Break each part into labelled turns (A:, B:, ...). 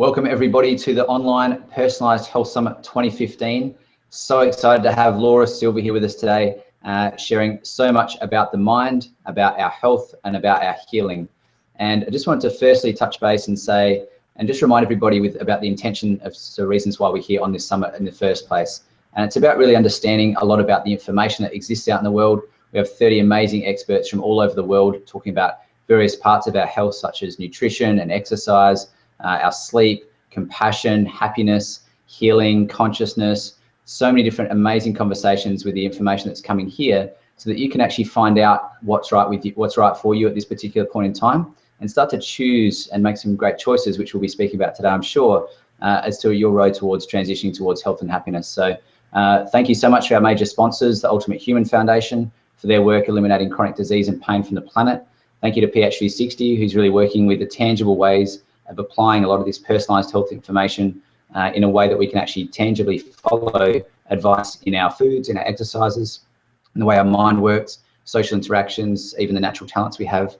A: Welcome everybody to the online Personalised Health Summit 2015. So excited to have Laura Silva here with us today, sharing so much about the mind, about our health and about our healing. And I just wanted to firstly touch base and say, and just remind everybody about the intention of the reasons why we're here on this summit in the first place. And it's about really understanding a lot about the information that exists out in the world. We have 30 amazing experts from all over the world talking about various parts of our health, such as nutrition and exercise, our sleep, compassion, happiness, healing, consciousness, so many different amazing conversations with the information that's coming here so that you can actually find out what's right with you, what's right for you at this particular point in time, and start to choose and make some great choices, which we'll be speaking about today, I'm sure, as to your road towards transitioning towards health and happiness. So thank you so much to our major sponsors, the Ultimate Human Foundation, for their work eliminating chronic disease and pain from the planet. Thank you to PH360, who's really working with the tangible ways of applying a lot of this personalised health information in a way that we can actually tangibly follow advice in our foods, in our exercises, in the way our mind works, social interactions, even the natural talents we have.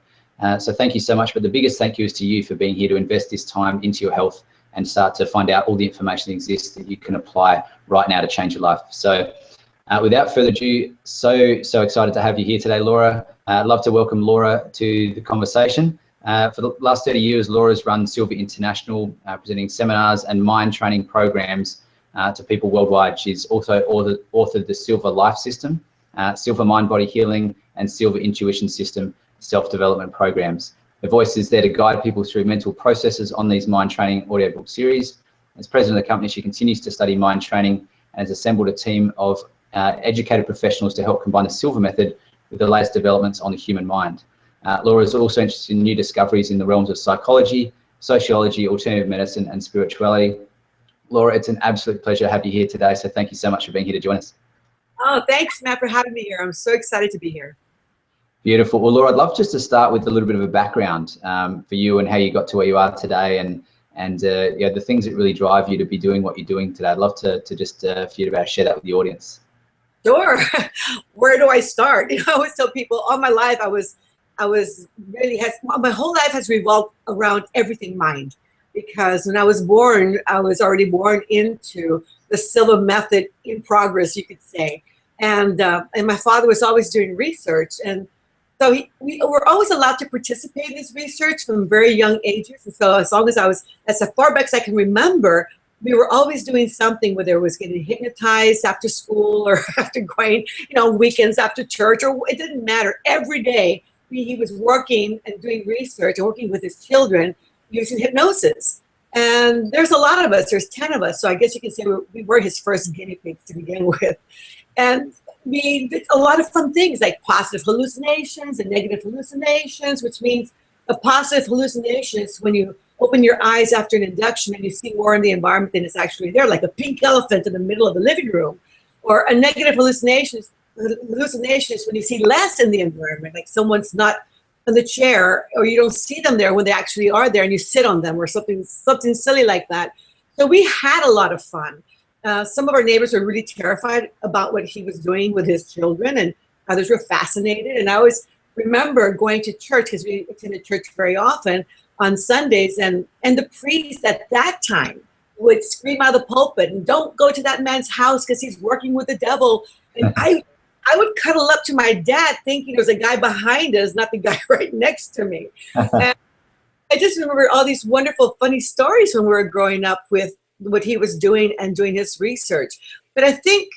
A: So thank you so much. But the biggest thank you is to you for being here to invest this time into your health and start to find out all the information that exists that you can apply right now to change your life. So without further ado, so excited to have you here today, Laura. I'd love to welcome Laura to the conversation. For the last 30 years, Laura's run Silva International, presenting seminars and mind training programs to people worldwide. She's also authored the Silva Life System, Silva Mind Body Healing, and Silva Intuition System self-development programs. Her voice is there to guide people through mental processes on these mind training audiobook series. As president of the company, she continues to study mind training and has assembled a team of educated professionals to help combine the Silva method with the latest developments on the human mind. Laura is also interested in new discoveries in the realms of psychology, sociology, alternative medicine, and spirituality. Laura, it's an absolute pleasure to have you here today. So thank you so much for being here to join us.
B: Oh, thanks, Matt, for having me here. I'm so excited to be here.
A: Beautiful. Well, Laura, I'd love just to start with a little bit of a background for you and how you got to where you are today, and yeah, the things that really drive you to be doing what you're doing today. I'd love to just for you to share that with the audience.
B: Sure. Where do I start? I always tell people all my life my whole life has revolved around everything mind, because when I was born, I was already born into the Silva method in progress, you could say. And my father was always doing research. And so we were always allowed to participate in this research from very young ages. And so as long as as far back as I can remember, we were always doing something, whether it was getting hypnotized after school or after going, weekends after church, or it didn't matter. Every day he was working and doing research and working with his children using hypnosis. And there's a lot of us, there's 10 of us. So I guess you can say we were his first guinea pigs to begin with. And we did a lot of fun things like positive hallucinations and negative hallucinations, which means a positive hallucination is when you open your eyes after an induction and you see more in the environment than is actually there, like a pink elephant in the middle of the living room. Or a negative hallucination is when you see less in the environment, like someone's not on the chair, or you don't see them there when they actually are there and you sit on them, or something silly like that. So we had a lot of fun. Some of our neighbors were really terrified about what he was doing with his children, and others were fascinated. And I always remember going to church, because we attended church very often on Sundays, and the priest at that time would scream out of the pulpit, and don't go to that man's house because he's working with the devil. And I would cuddle up to my dad thinking there was a guy behind us, not the guy right next to me. And I just remember all these wonderful, funny stories when we were growing up with what he was doing and doing his research. But I think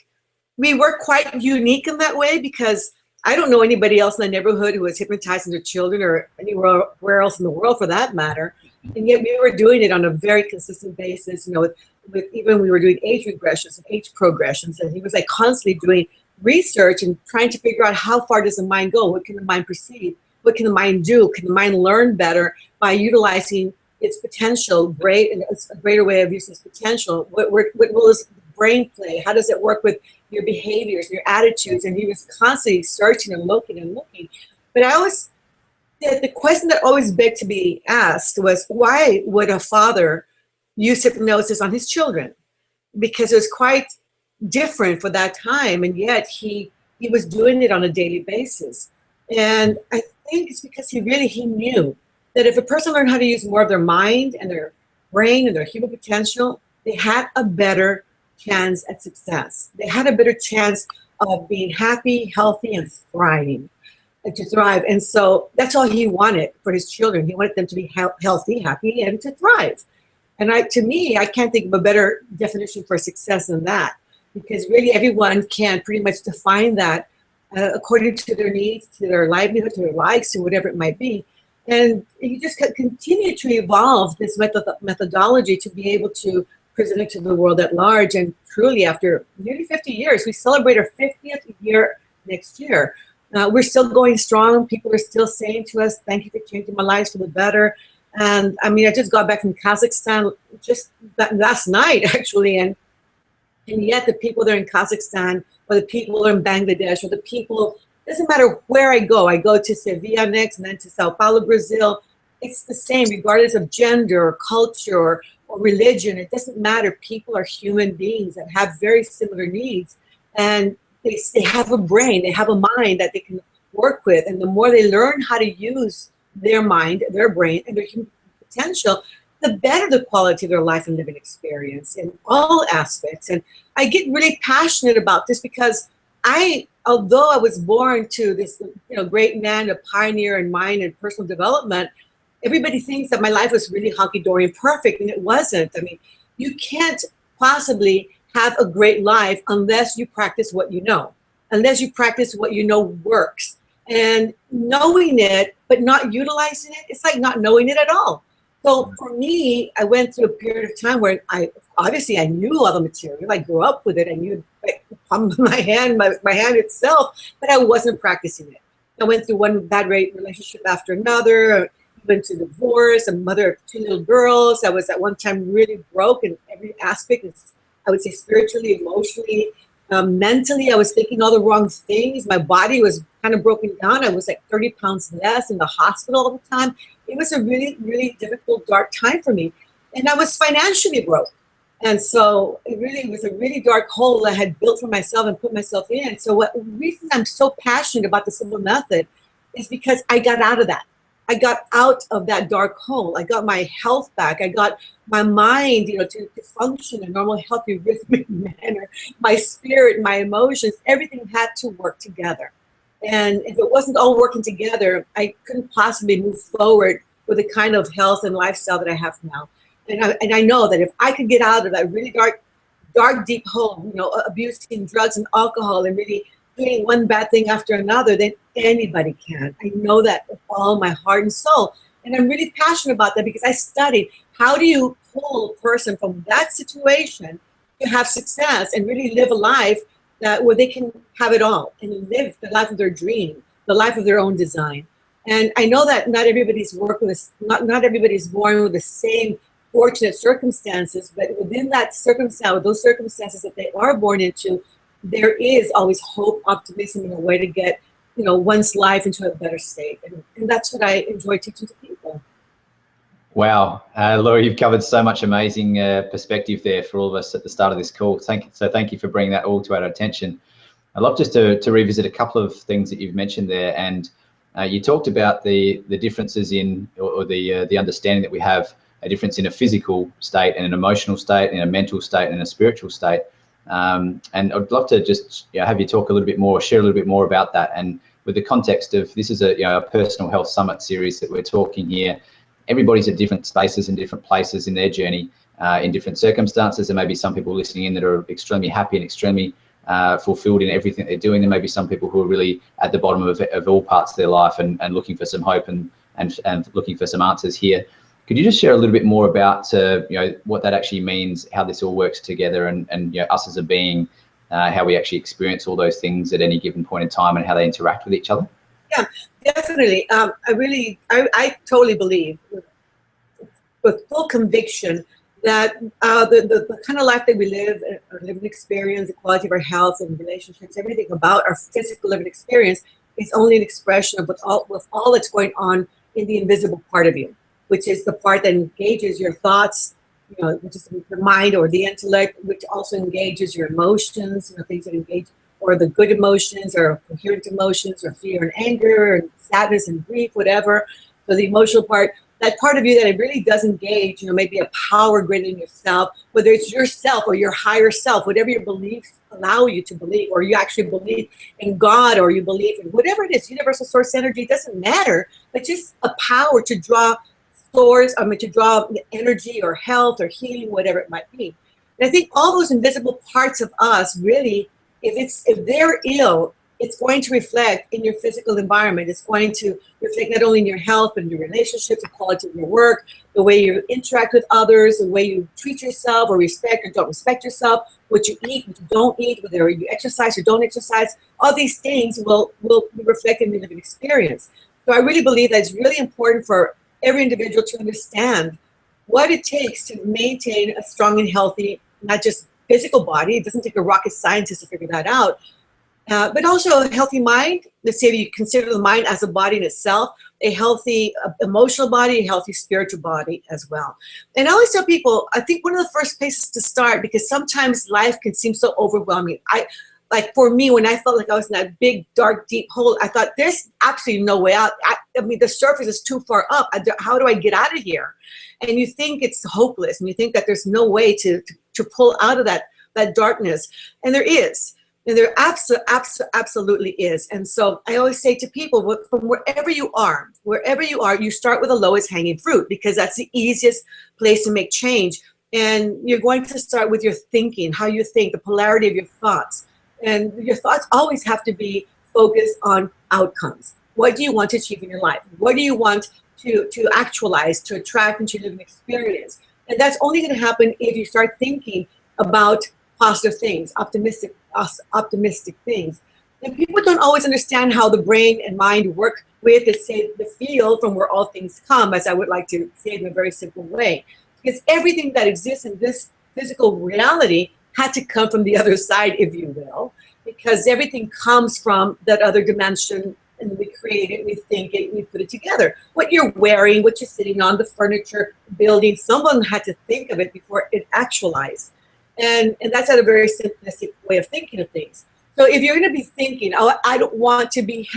B: we were quite unique in that way, because I don't know anybody else in the neighborhood who was hypnotizing their children, or anywhere else in the world for that matter. And yet we were doing it on a very consistent basis, with even we were doing age regressions and age progressions. And he was like constantly doing research and trying to figure out how far does the mind go? What can the mind perceive? What can the mind do? Can the mind learn better by utilizing its potential, a greater way of using its potential? What will his brain play? How does it work with your behaviors, your attitudes? And he was constantly searching and looking. But the question that always begged to be asked was, why would a father use hypnosis on his children? Because it was quite different for that time, and yet he was doing it on a daily basis. And I think it's because he knew that if a person learned how to use more of their mind and their brain and their human potential, they had a better chance at success. They had a better chance of being happy, healthy, and thriving, and to thrive. And so that's all he wanted for his children. He wanted them to be healthy, happy, and to thrive. And to me, I can't think of a better definition for success than that, because really everyone can pretty much define that according to their needs, to their livelihood, to their likes, to whatever it might be. And you just continue to evolve this methodology to be able to present it to the world at large. And truly, after nearly 50 years, we celebrate our 50th year next year. We're still going strong. People are still saying to us, thank you for changing my lives for the better. And I mean, I just got back from Kazakhstan just last night, actually. And yet the people there in Kazakhstan, or the people in Bangladesh, or the people, doesn't matter where I go to Sevilla next, and then to Sao Paulo, Brazil. It's the same, regardless of gender, or culture, or religion. It doesn't matter. People are human beings that have very similar needs. And they have a brain, they have a mind that they can work with. And the more they learn how to use their mind, their brain, and their human potential, the better the quality of their life and living experience in all aspects. And I get really passionate about this because although I was born to this, great man, a pioneer in mind and personal development, everybody thinks that my life was really hunky-dory and perfect, and it wasn't. I mean, you can't possibly have a great life unless you practice what you know, unless you practice what you know works. And knowing it, but not utilizing it, it's like not knowing it at all. So for me, I went through a period of time where I knew all the material. I grew up with it. I knew my hand itself, but I wasn't practicing it. I went through one bad relationship after another. I went to divorce, a mother of 2 little girls. I was at one time really broke in every aspect. I would say spiritually, emotionally, mentally. I was thinking all the wrong things. My body was kind of broken down. I was like 30 pounds less, in the hospital all the time. It was a really, really difficult, dark time for me. And I was financially broke. And so it really was a really dark hole I had built for myself and put myself in. So the reason I'm so passionate about the Silva method is because I got out of that. I got out of that dark hole. I got my health back. I got my mind, to function in a normal, healthy, rhythmic manner. My spirit, my emotions, everything had to work together. And if it wasn't all working together, I couldn't possibly move forward with the kind of health and lifestyle that I have now. And I know that if I could get out of that really dark, deep hole, abusing drugs and alcohol and really doing one bad thing after another, then anybody can. I know that with all my heart and soul. And I'm really passionate about that because I studied how do you pull a person from that situation to have success and really live a life where they can have it all and live the life of their dream, the life of their own design. And I know that not everybody's born with the same fortunate circumstances, but within that circumstance, those circumstances that they are born into, there is always hope, optimism, and a way to get, one's life into a better state. And that's what I enjoy teaching to people.
A: Wow, Laura, you've covered so much amazing perspective there for all of us at the start of this call. Thank you for bringing that all to our attention. I'd love just to revisit a couple of things that you've mentioned there, and you talked about the differences in, or the understanding that we have a difference in a physical state and an emotional state, and a mental state and a spiritual state. And I'd love to just have you talk a little bit more, share a little bit more about that, and with the context of this is a personal health summit series that we're talking here. Everybody's at different spaces and different places in their journey, in different circumstances. There may be some people listening in that are extremely happy and extremely fulfilled in everything they're doing. There may be some people who are really at the bottom of all parts of their life and looking for some hope and looking for some answers here. Could you just share a little bit more about what that actually means, how this all works together, and us as a being, how we actually experience all those things at any given point in time and how they interact with each other?
B: Yeah, definitely. I totally believe with full conviction that the kind of life that we live, our living experience, the quality of our health and relationships, everything about our physical living experience is only an expression of all that's going on in the invisible part of you, which is the part that engages your thoughts, which is the mind or the intellect, which also engages your emotions, things that engage, or the good emotions or coherent emotions, or fear and anger and sadness and grief, whatever. So the emotional part, that part of you that it really does engage, maybe a power greater than yourself, whether it's yourself or your higher self, whatever your beliefs allow you to believe, or you actually believe in God, or you believe in whatever it is, universal source energy, it doesn't matter, but just a power to draw to draw energy or health or healing, whatever it might be. And I think all those invisible parts of us really, if they're ill, it's going to reflect in your physical environment. It's going to reflect not only in your health, but in your relationships, the quality of your work, the way you interact with others, the way you treat yourself or respect or don't respect yourself, what you eat, what you don't eat, whether you exercise or don't exercise. All these things will be reflected in your living experience. So I really believe that it's really important for every individual to understand what it takes to maintain a strong and healthy, not just physical body. It doesn't take a rocket scientist to figure that out. But also a healthy mind. Let's say you consider the mind as a body in itself, a healthy emotional body, a healthy spiritual body as well. And I always tell people, I think one of the first places to start, because sometimes life can seem so overwhelming. Like for me, when I felt like I was in that big, dark, deep hole, I thought there's absolutely no way out. I mean, the surface is too far up. How do I get out of here? And you think it's hopeless, and you think that there's no way to pull out of that darkness. And there is. And there absolutely is. And so I always say to people, from wherever you are, you start with the lowest hanging fruit, because that's the easiest place to make change. And you're going to start with your thinking, how you think, the polarity of your thoughts. And your thoughts always have to be focused on outcomes. What do you want to achieve in your life? What do you want to actualize, to attract into your living experience? And that's only going to happen if you start thinking about positive things, optimistic things. And people don't always understand how the brain and mind work with the field from where all things come, as I would like to say it in a very simple way. Because everything that exists in this physical reality had to come from the other side, if you will, because everything comes from that other dimension, and we create it, we think it, we put it together. What you're wearing, what you're sitting on, the furniture, building, someone had to think of it before it actualized. And that's at a very simplistic way of thinking of things. So if you're going to be thinking, oh, I don't want to be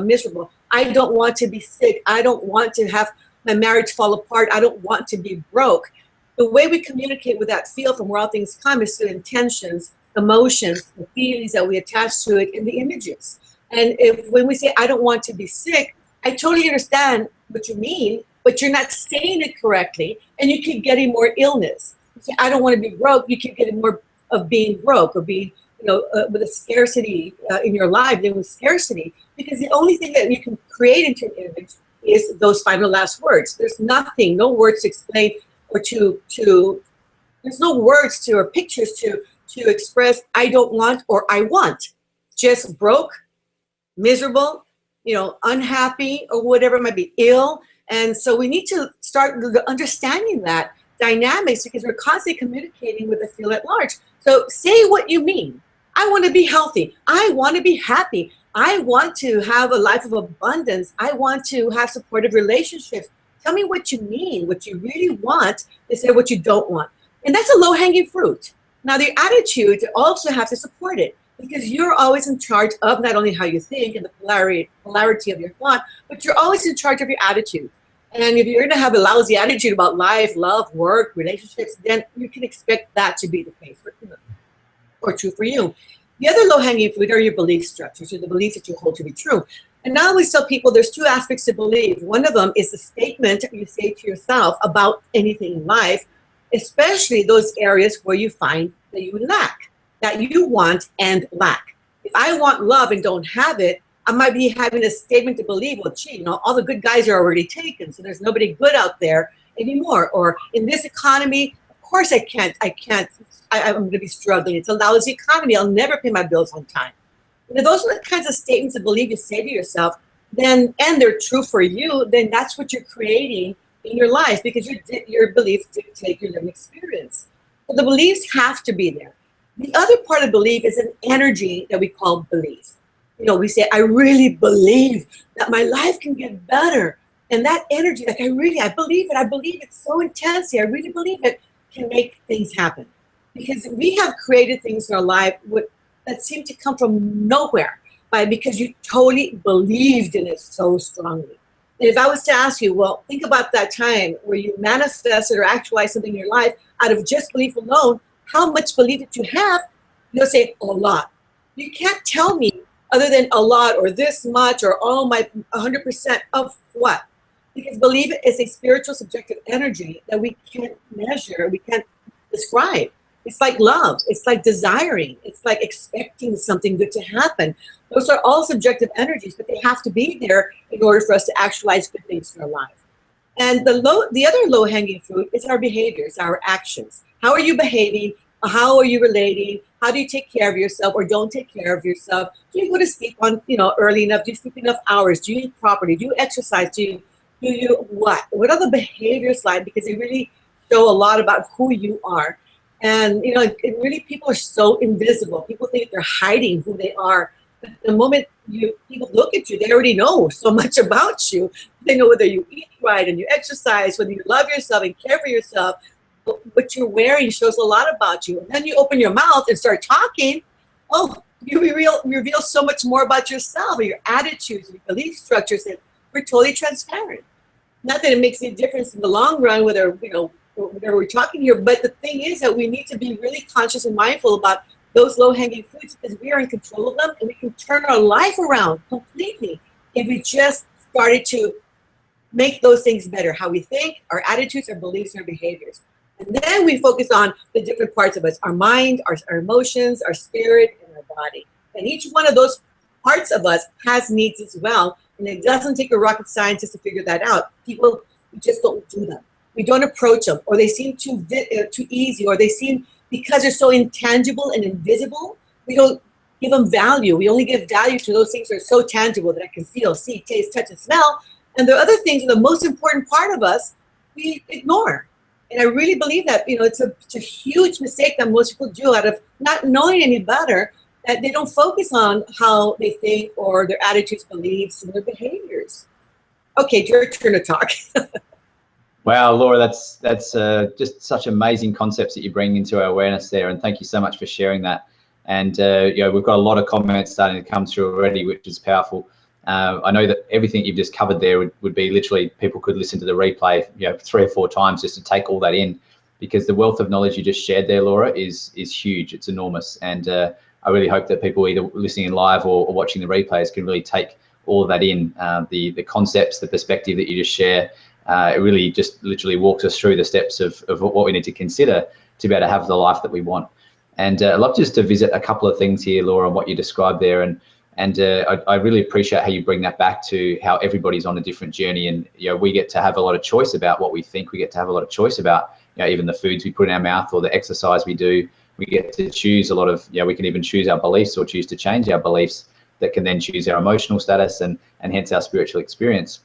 B: miserable. I don't want to be sick. I don't want to have my marriage fall apart. I don't want to be broke. The way we communicate with that field from where all things come is through intentions, emotions, the feelings that we attach to it, and the images. And when we say, I don't want to be sick, I totally understand what you mean, but you're not saying it correctly, and you keep getting more illness. You say, I don't want to be broke, you keep getting more of being broke, or being, with a scarcity in your life than with scarcity, because the only thing that you can create into an image is those final last words. There's nothing, no words to explain, or there's no words or pictures to express I don't want or I want. Just broke, miserable, unhappy, or whatever it might be, ill. And so we need to start understanding that dynamics, because we're constantly communicating with the field at large. So say what you mean. I want to be healthy. I want to be happy. I want to have a life of abundance. I want to have supportive relationships. Tell me what you mean, what you really want, instead of what you don't want. And that's a low-hanging fruit. Now, the attitude also has to support it, because you're always in charge of not only how you think and the polarity of your thought, but you're always in charge of your attitude. And if you're going to have a lousy attitude about life, love, work, relationships, then you can expect that to be the case or true for you. The other low-hanging fruit are your belief structures, or the beliefs that you hold to be true. And I always tell people there's two aspects to believe. One of them is the statement you say to yourself about anything in life, especially those areas where you find that you lack, that you want and lack. If I want love and don't have it, I might be having a statement to believe, well, gee, all the good guys are already taken, so there's nobody good out there anymore. Or in this economy, of course I'm going to be struggling. It's a lousy economy. I'll never pay my bills on time. Those are the kinds of statements of belief you say to yourself, and they're true for you, then that's what you're creating in your life, because your beliefs dictate your living experience. So the beliefs have to be there. The other part of belief is an energy that we call belief. We say, I really believe that my life can get better. And that energy, I believe it. I believe it so intensely. I really believe it, can make things happen. Because we have created things in our life that seem to come from nowhere, because you totally believed in it so strongly. And if I was to ask you, well, think about that time where you manifested or actualized something in your life out of just belief alone, how much belief did you have? You'll say, a lot. You can't tell me other than a lot or this much or all my 100% of what? Because belief is a spiritual subjective energy that we can't measure, we can't describe. It's like love. It's like desiring. It's like expecting something good to happen. Those are all subjective energies, but they have to be there in order for us to actualize good things in our life. And the other low-hanging fruit is our behaviors, our actions. How are you behaving? How are you relating? How do you take care of yourself or don't take care of yourself? Do you go to sleep on, early enough? Do you sleep enough hours? Do you eat properly? Do you exercise? Do you what? What are the behaviors like? Because they really show a lot about who you are. And, it really, people are so invisible. People think they're hiding who they are. But the moment people look at you, they already know so much about you. They know whether you eat right and you exercise, whether you love yourself and care for yourself. What you're wearing shows a lot about you. And then you open your mouth and start talking. Oh, you reveal so much more about yourself, or your attitudes, your belief structures, and we're totally transparent. Not that it makes any difference in the long run, whether we're talking here, but the thing is that we need to be really conscious and mindful about those low-hanging fruits, because we are in control of them and we can turn our life around completely if we just started to make those things better. How we think, our attitudes, our beliefs, our behaviors. And then we focus on the different parts of us, our mind, our emotions, our spirit, and our body. And each one of those parts of us has needs as well. And it doesn't take a rocket scientist to figure that out. People just don't do them. We don't approach them, or they seem too easy, or they seem, because they're so intangible and invisible, we don't give them value. We only give value to those things that are so tangible that I can feel, see, taste, touch, and smell. And the other things, the most important part of us, we ignore. And I really believe that, it's a huge mistake that most people do out of not knowing any better, that they don't focus on how they think or their attitudes, beliefs, and their behaviors. Okay, it's your turn to talk.
A: Wow, Laura, that's just such amazing concepts that you bring into our awareness there, and thank you so much for sharing that. And we've got a lot of comments starting to come through already, which is powerful. I know that everything you've just covered there would be literally, people could listen to the replay 3 or 4 times just to take all that in, because the wealth of knowledge you just shared there, Laura, is huge. It's enormous. And I really hope that people either listening in live or watching the replays can really take all of that in, the concepts, the perspective that you just share. It really just literally walks us through the steps of what we need to consider to be able to have the life that we want. And I'd love just to visit a couple of things here, Laura, on what you described there. And I really appreciate how you bring that back to how everybody's on a different journey. And we get to have a lot of choice about what we think. We get to have a lot of choice about even the foods we put in our mouth or the exercise we do. We get to choose a lot of, we can even choose our beliefs or choose to change our beliefs that can then choose our emotional status and hence our spiritual experience.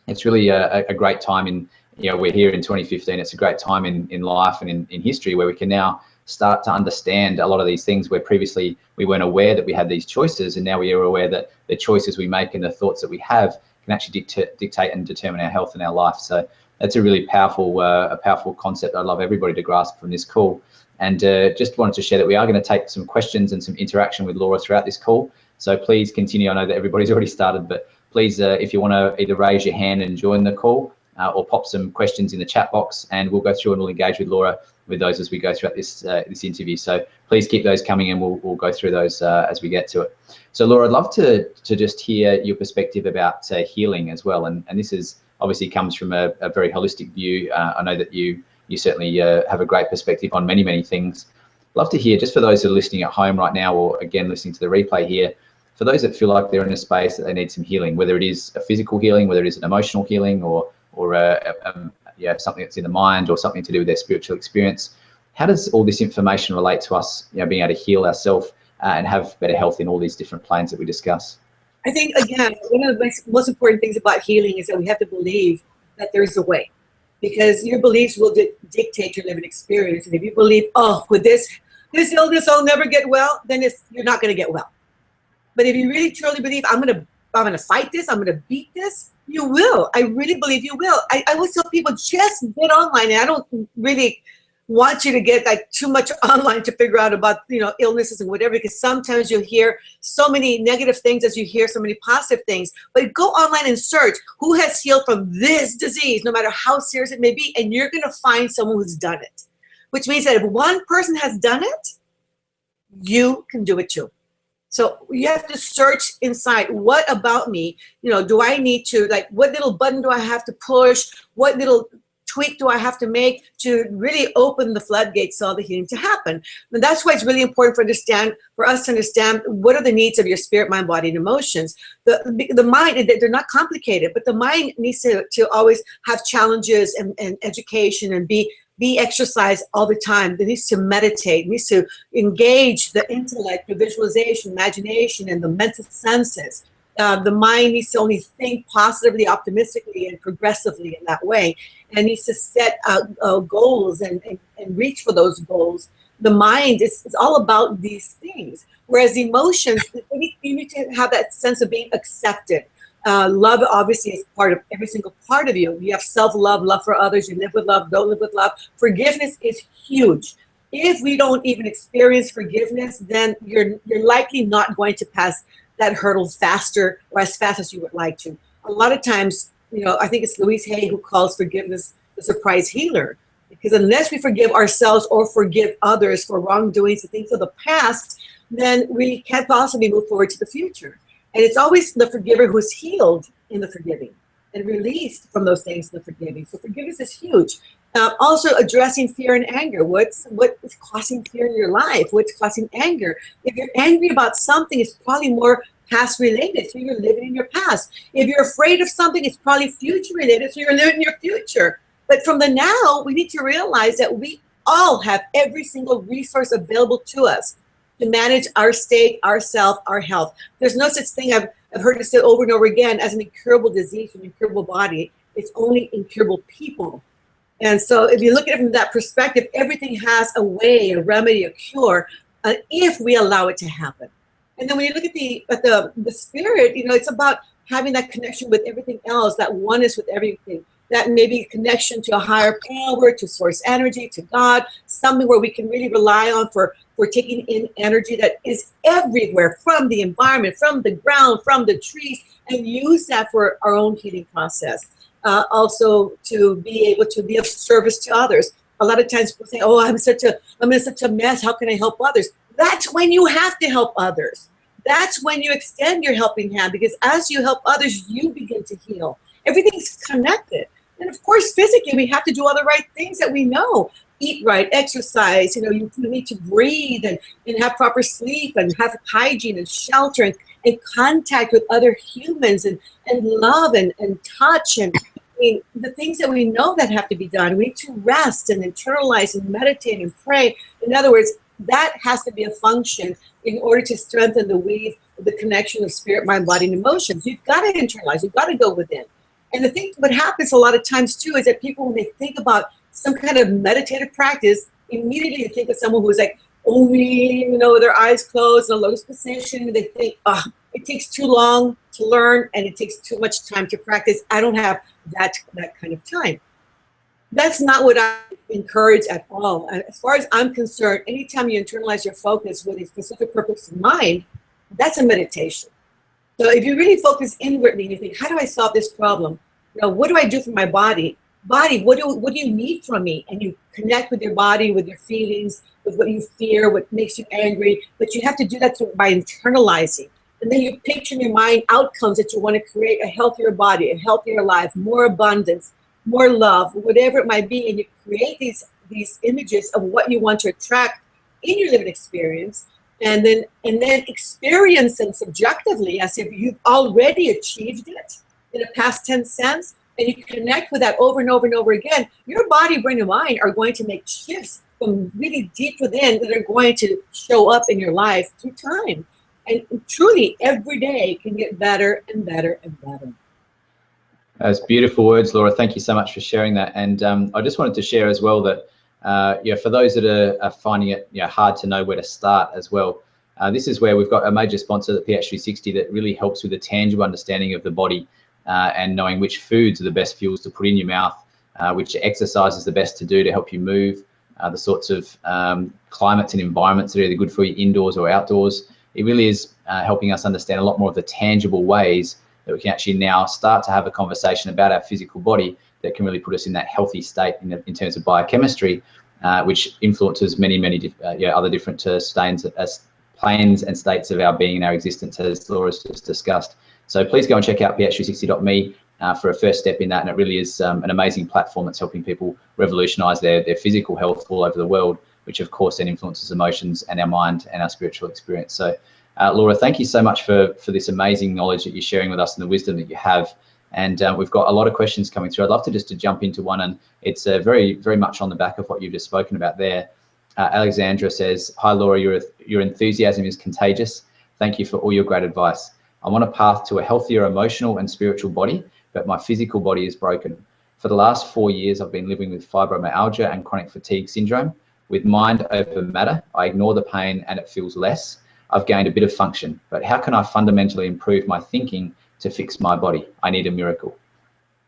A: It's really a great time in, we're here in 2015. It's a great time in life and in history where we can now start to understand a lot of these things where previously we weren't aware that we had these choices, and now we are aware that the choices we make and the thoughts that we have can actually dictate and determine our health and our life. So that's a really powerful concept I'd love everybody to grasp from this call. And just wanted to share that we are going to take some questions and some interaction with Laura throughout this call. So please continue. I know that everybody's already started, but please, if you want to either raise your hand and join the call or pop some questions in the chat box, and we'll go through and we'll engage with Laura with those as we go throughout this interview. So please keep those coming, and we'll go through those as we get to it. So Laura, I'd love to just hear your perspective about healing as well. And this is obviously comes from a very holistic view. I know that you certainly have a great perspective on many things. Love to hear, just for those who are listening at home right now, or again listening to the replay here, for those that feel like they're in a space that they need some healing, whether it is a physical healing, whether it is an emotional healing, or something that's in the mind, or something to do with their spiritual experience. How does all this information relate to us, being able to heal ourselves and have better health in all these different planes that we discuss?
B: I think, again, one of the most important things about healing is that we have to believe that there's a way, because your beliefs will dictate your living experience. And if you believe, with this illness I'll never get well, then you're not going to get well. But if you really truly believe, I'm gonna fight this, I'm gonna beat this, you will. I really believe you will. I always tell people, just get online. And I don't really want you to get like too much online to figure out about, you know, illnesses and whatever, because sometimes you'll hear so many negative things as you hear so many positive things. But go online and search who has healed from this disease, no matter how serious it may be, and you're going to find someone who's done it. Which means that if one person has done it, you can do it too. So you have to search inside, what about me? You know, do I need to, like, what little button do I have to push? What little tweak do I have to make to really open the floodgates for all the healing to happen? And that's why it's really important for us to understand what are the needs of your spirit, mind, body, and emotions. The mind, they're not complicated, but the mind needs to always have challenges and education and be exercised all the time. It needs to meditate, it needs to engage the intellect, the visualization, imagination, and the mental senses. The mind needs to only think positively, optimistically, and progressively in that way, and needs to set goals and reach for those goals. The mind is all about these things, whereas emotions, you need to have that sense of being accepted. Love obviously is part of every single part of you. You have self-love, love for others, you live with love, don't live with love. Forgiveness is huge. If we don't even experience forgiveness, then you're likely not going to pass that hurdle faster or as fast as you would like to. A lot of times, you know, I think it's Louise Hay who calls forgiveness the surprise healer. Because unless we forgive ourselves or forgive others for wrongdoings and things of the past, then we can't possibly move forward to the future. And it's always the forgiver who's healed in the forgiving and released from those things in the forgiving. So forgiveness is huge. Also addressing fear and anger. What is causing fear in your life? What's causing anger? If you're angry about something, it's probably more past related, so you're living in your past. If you're afraid of something, it's probably future related, so you're living in your future. But from the now, we need to realize that we all have every single resource available to us to manage our state, ourself, our health. There's no such thing, I've heard it said over and over again, as an incurable disease, an incurable body. It's only incurable people. And so if you look at it from that perspective, everything has a way, a remedy, a cure, if we allow it to happen. And then when you look at the spirit, you know, it's about having that connection with everything else, that oneness with everything. That may be a connection to a higher power, to source energy, to God, something where we can really rely on for taking in energy that is everywhere, from the environment, from the ground, from the trees, and use that for our own healing process. Also to be able to be of service to others. A lot of times people say, oh, I'm in such a mess, how can I help others? That's when you have to help others. That's when you extend your helping hand, because as you help others, you begin to heal. Everything's connected. And of course, physically, we have to do all the right things that we know. Eat right, exercise, you know, you need to breathe and have proper sleep and have hygiene and shelter and contact with other humans and love and touch and I mean, the things that we know that have to be done. We need to rest and internalize and meditate and pray. In other words, that has to be a function in order to strengthen the weave of the connection of spirit, mind, body, and emotions. You've got to internalize, you've got to go within. And the thing, what happens a lot of times too, is that people, when they think about some kind of meditative practice, immediately think of someone who's like only, you know, with their eyes closed in a lotus position. They think, oh, it takes too long to learn and it takes too much time to practice. I don't have that kind of time. That's not what I encourage at all. As far as I'm concerned, anytime you internalize your focus with a specific purpose in mind, that's a meditation. So if you really focus inwardly and you think, how do I solve this problem? You know, what do I do for my body? Body, what do you need from me? And you connect with your body, with your feelings, with what you fear, what makes you angry. But you have to do that by internalizing. And then you picture in your mind outcomes that you want to create: a healthier body, a healthier life, more abundance, more love, whatever it might be. And you create these images of what you want to attract in your living experience. And then experience them subjectively as if you've already achieved it in a past tense sense, and you connect with that over and over and over again. Your body, brain, and mind are going to make shifts from really deep within that are going to show up in your life through time. And truly, every day can get better and better and better.
A: Those beautiful words, Laura. Thank you so much for sharing that. And I just wanted to share as well that for those that are finding it hard to know where to start as well, this is where we've got a major sponsor, the PH360, that really helps with a tangible understanding of the body and knowing which foods are the best fuels to put in your mouth, which exercise is the best to do to help you move, the sorts of climates and environments that are either good for you indoors or outdoors. It really is helping us understand a lot more of the tangible ways that we can actually now start to have a conversation about our physical body that can really put us in that healthy state in terms of biochemistry, which influences many other different planes and states of our being and our existence, as Laura's just discussed. So please go and check out ph360.me for a first step in that, and it really is an amazing platform that's helping people revolutionize their physical health all over the world, which of course then influences emotions and our mind and our spiritual experience. So Laura, thank you so much for this amazing knowledge that you're sharing with us and the wisdom that you have. And we've got a lot of questions coming through. I'd love to jump into one, and it's very much on the back of what you've just spoken about there. Alexandra says, "Hi Laura, your enthusiasm is contagious. Thank you for all your great advice. I want a path to a healthier emotional and spiritual body, but my physical body is broken. For the last 4 years, I've been living with fibromyalgia and chronic fatigue syndrome. With mind over matter, I ignore the pain and it feels less. I've gained a bit of function, but how can I fundamentally improve my thinking to fix my body? I need a miracle."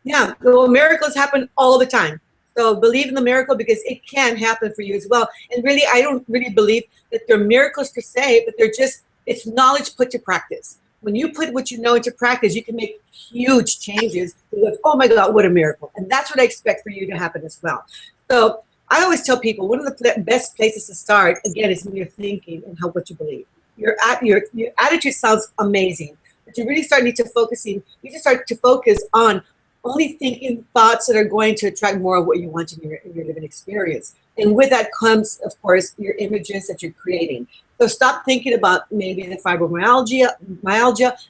B: Yeah, well, miracles happen all the time. So believe in the miracle, because it can happen for you as well. And really, I don't really believe that they're miracles per se, but it's knowledge put to practice. When you put what you know into practice, you can make huge changes. Because, oh my God, what a miracle. And that's what I expect for you to happen as well. So I always tell people, one of the best places to start, again, is in your thinking and what you believe. Your attitude sounds amazing, but you really need to start to focus on only thinking thoughts that are going to attract more of what you want in your living experience. And with that comes, of course, your images that you're creating. So stop thinking about maybe the fibromyalgia,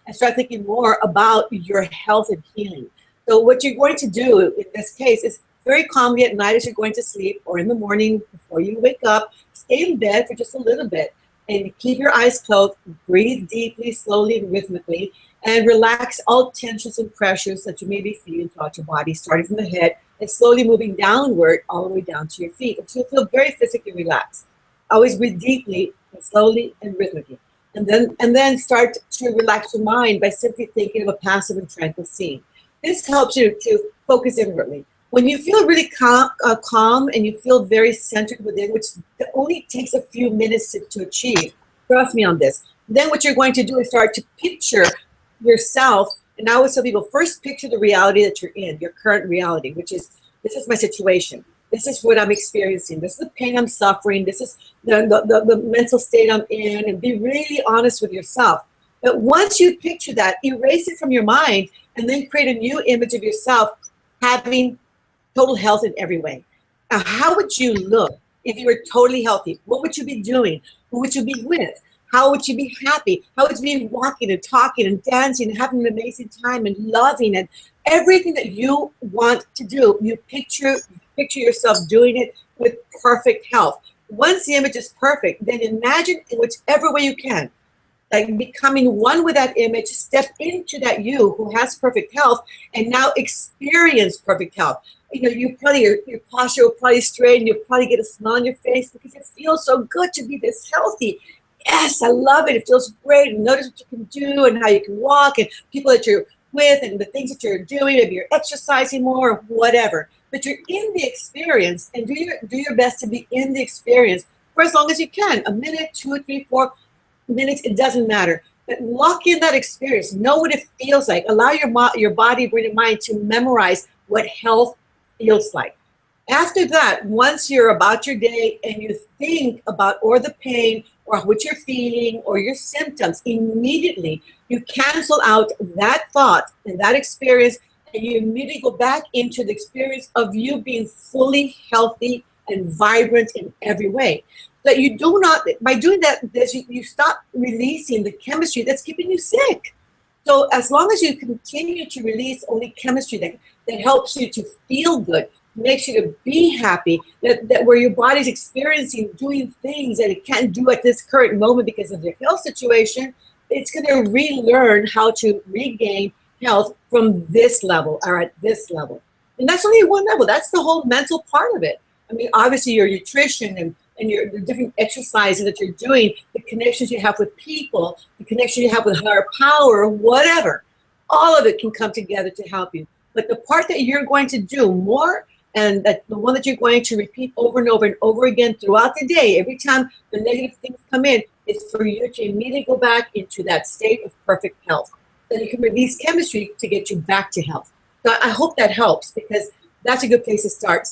B: and start thinking more about your health and healing. So what you're going to do in this case is very calmly at night as you're going to sleep, or in the morning before you wake up, stay in bed for just a little bit and keep your eyes closed, breathe deeply, slowly, and rhythmically, and relax all tensions and pressures that you may be feeling throughout your body, starting from the head and slowly moving downward all the way down to your feet until you feel very physically relaxed. Always breathe deeply and slowly and rhythmically. And then start to relax your mind by simply thinking of a passive and tranquil scene. This helps you to focus inwardly. When you feel really calm and you feel very centered within, which only takes a few minutes to achieve, trust me on this, then what you're going to do is start to picture yourself. And I always tell people, first picture the reality that you're in, your current reality, which is, this is my situation. This is what I'm experiencing. This is the pain I'm suffering. This is the mental state I'm in, and be really honest with yourself. But once you picture that, erase it from your mind and then create a new image of yourself having total health in every way. Now, how would you look if you were totally healthy? What would you be doing? Who would you be with? How would you be happy? How would you be walking and talking and dancing and having an amazing time and loving and everything that you want to do? You picture yourself doing it with perfect health. Once the image is perfect, then imagine in whichever way you can, like becoming one with that image, step into that you who has perfect health and now experience perfect health. You know, your posture will probably straighten, you'll probably get a smile on your face because it feels so good to be this healthy. Yes, I love it. It feels great. And notice what you can do and how you can walk and people that you're with and the things that you're doing. Maybe you're exercising more or whatever. But you're in the experience, and do your best to be in the experience for as long as you can. A minute, 2, 3, 4 minutes, it doesn't matter. But lock in that experience. Know what it feels like. Allow your body, brain, and mind to memorize what health feels like. After that, once you're about your day and you think about or the pain or what you're feeling or your symptoms, immediately you cancel out that thought and that experience, and you immediately go back into the experience of you being fully healthy and vibrant in every way. That you do not, by doing that, you stop releasing the chemistry that's keeping you sick. So as long as you continue to release only chemistry that helps you to feel good, makes you to be happy, that where your body's experiencing doing things that it can't do at this current moment because of your health situation, it's going to relearn how to regain health from this level or at this level. And that's only one level. That's the whole mental part of it. I mean, obviously your nutrition and the different exercises that you're doing, the connections you have with people, the connection you have with higher power, whatever, all of it can come together to help you. But the part that you're going to do more And that the one that you're going to repeat over and over and over again throughout the day, every time the negative things come in, is for you to immediately go back into that state of perfect health. Then you can release chemistry to get you back to health. So I hope that helps, because that's a good place to start.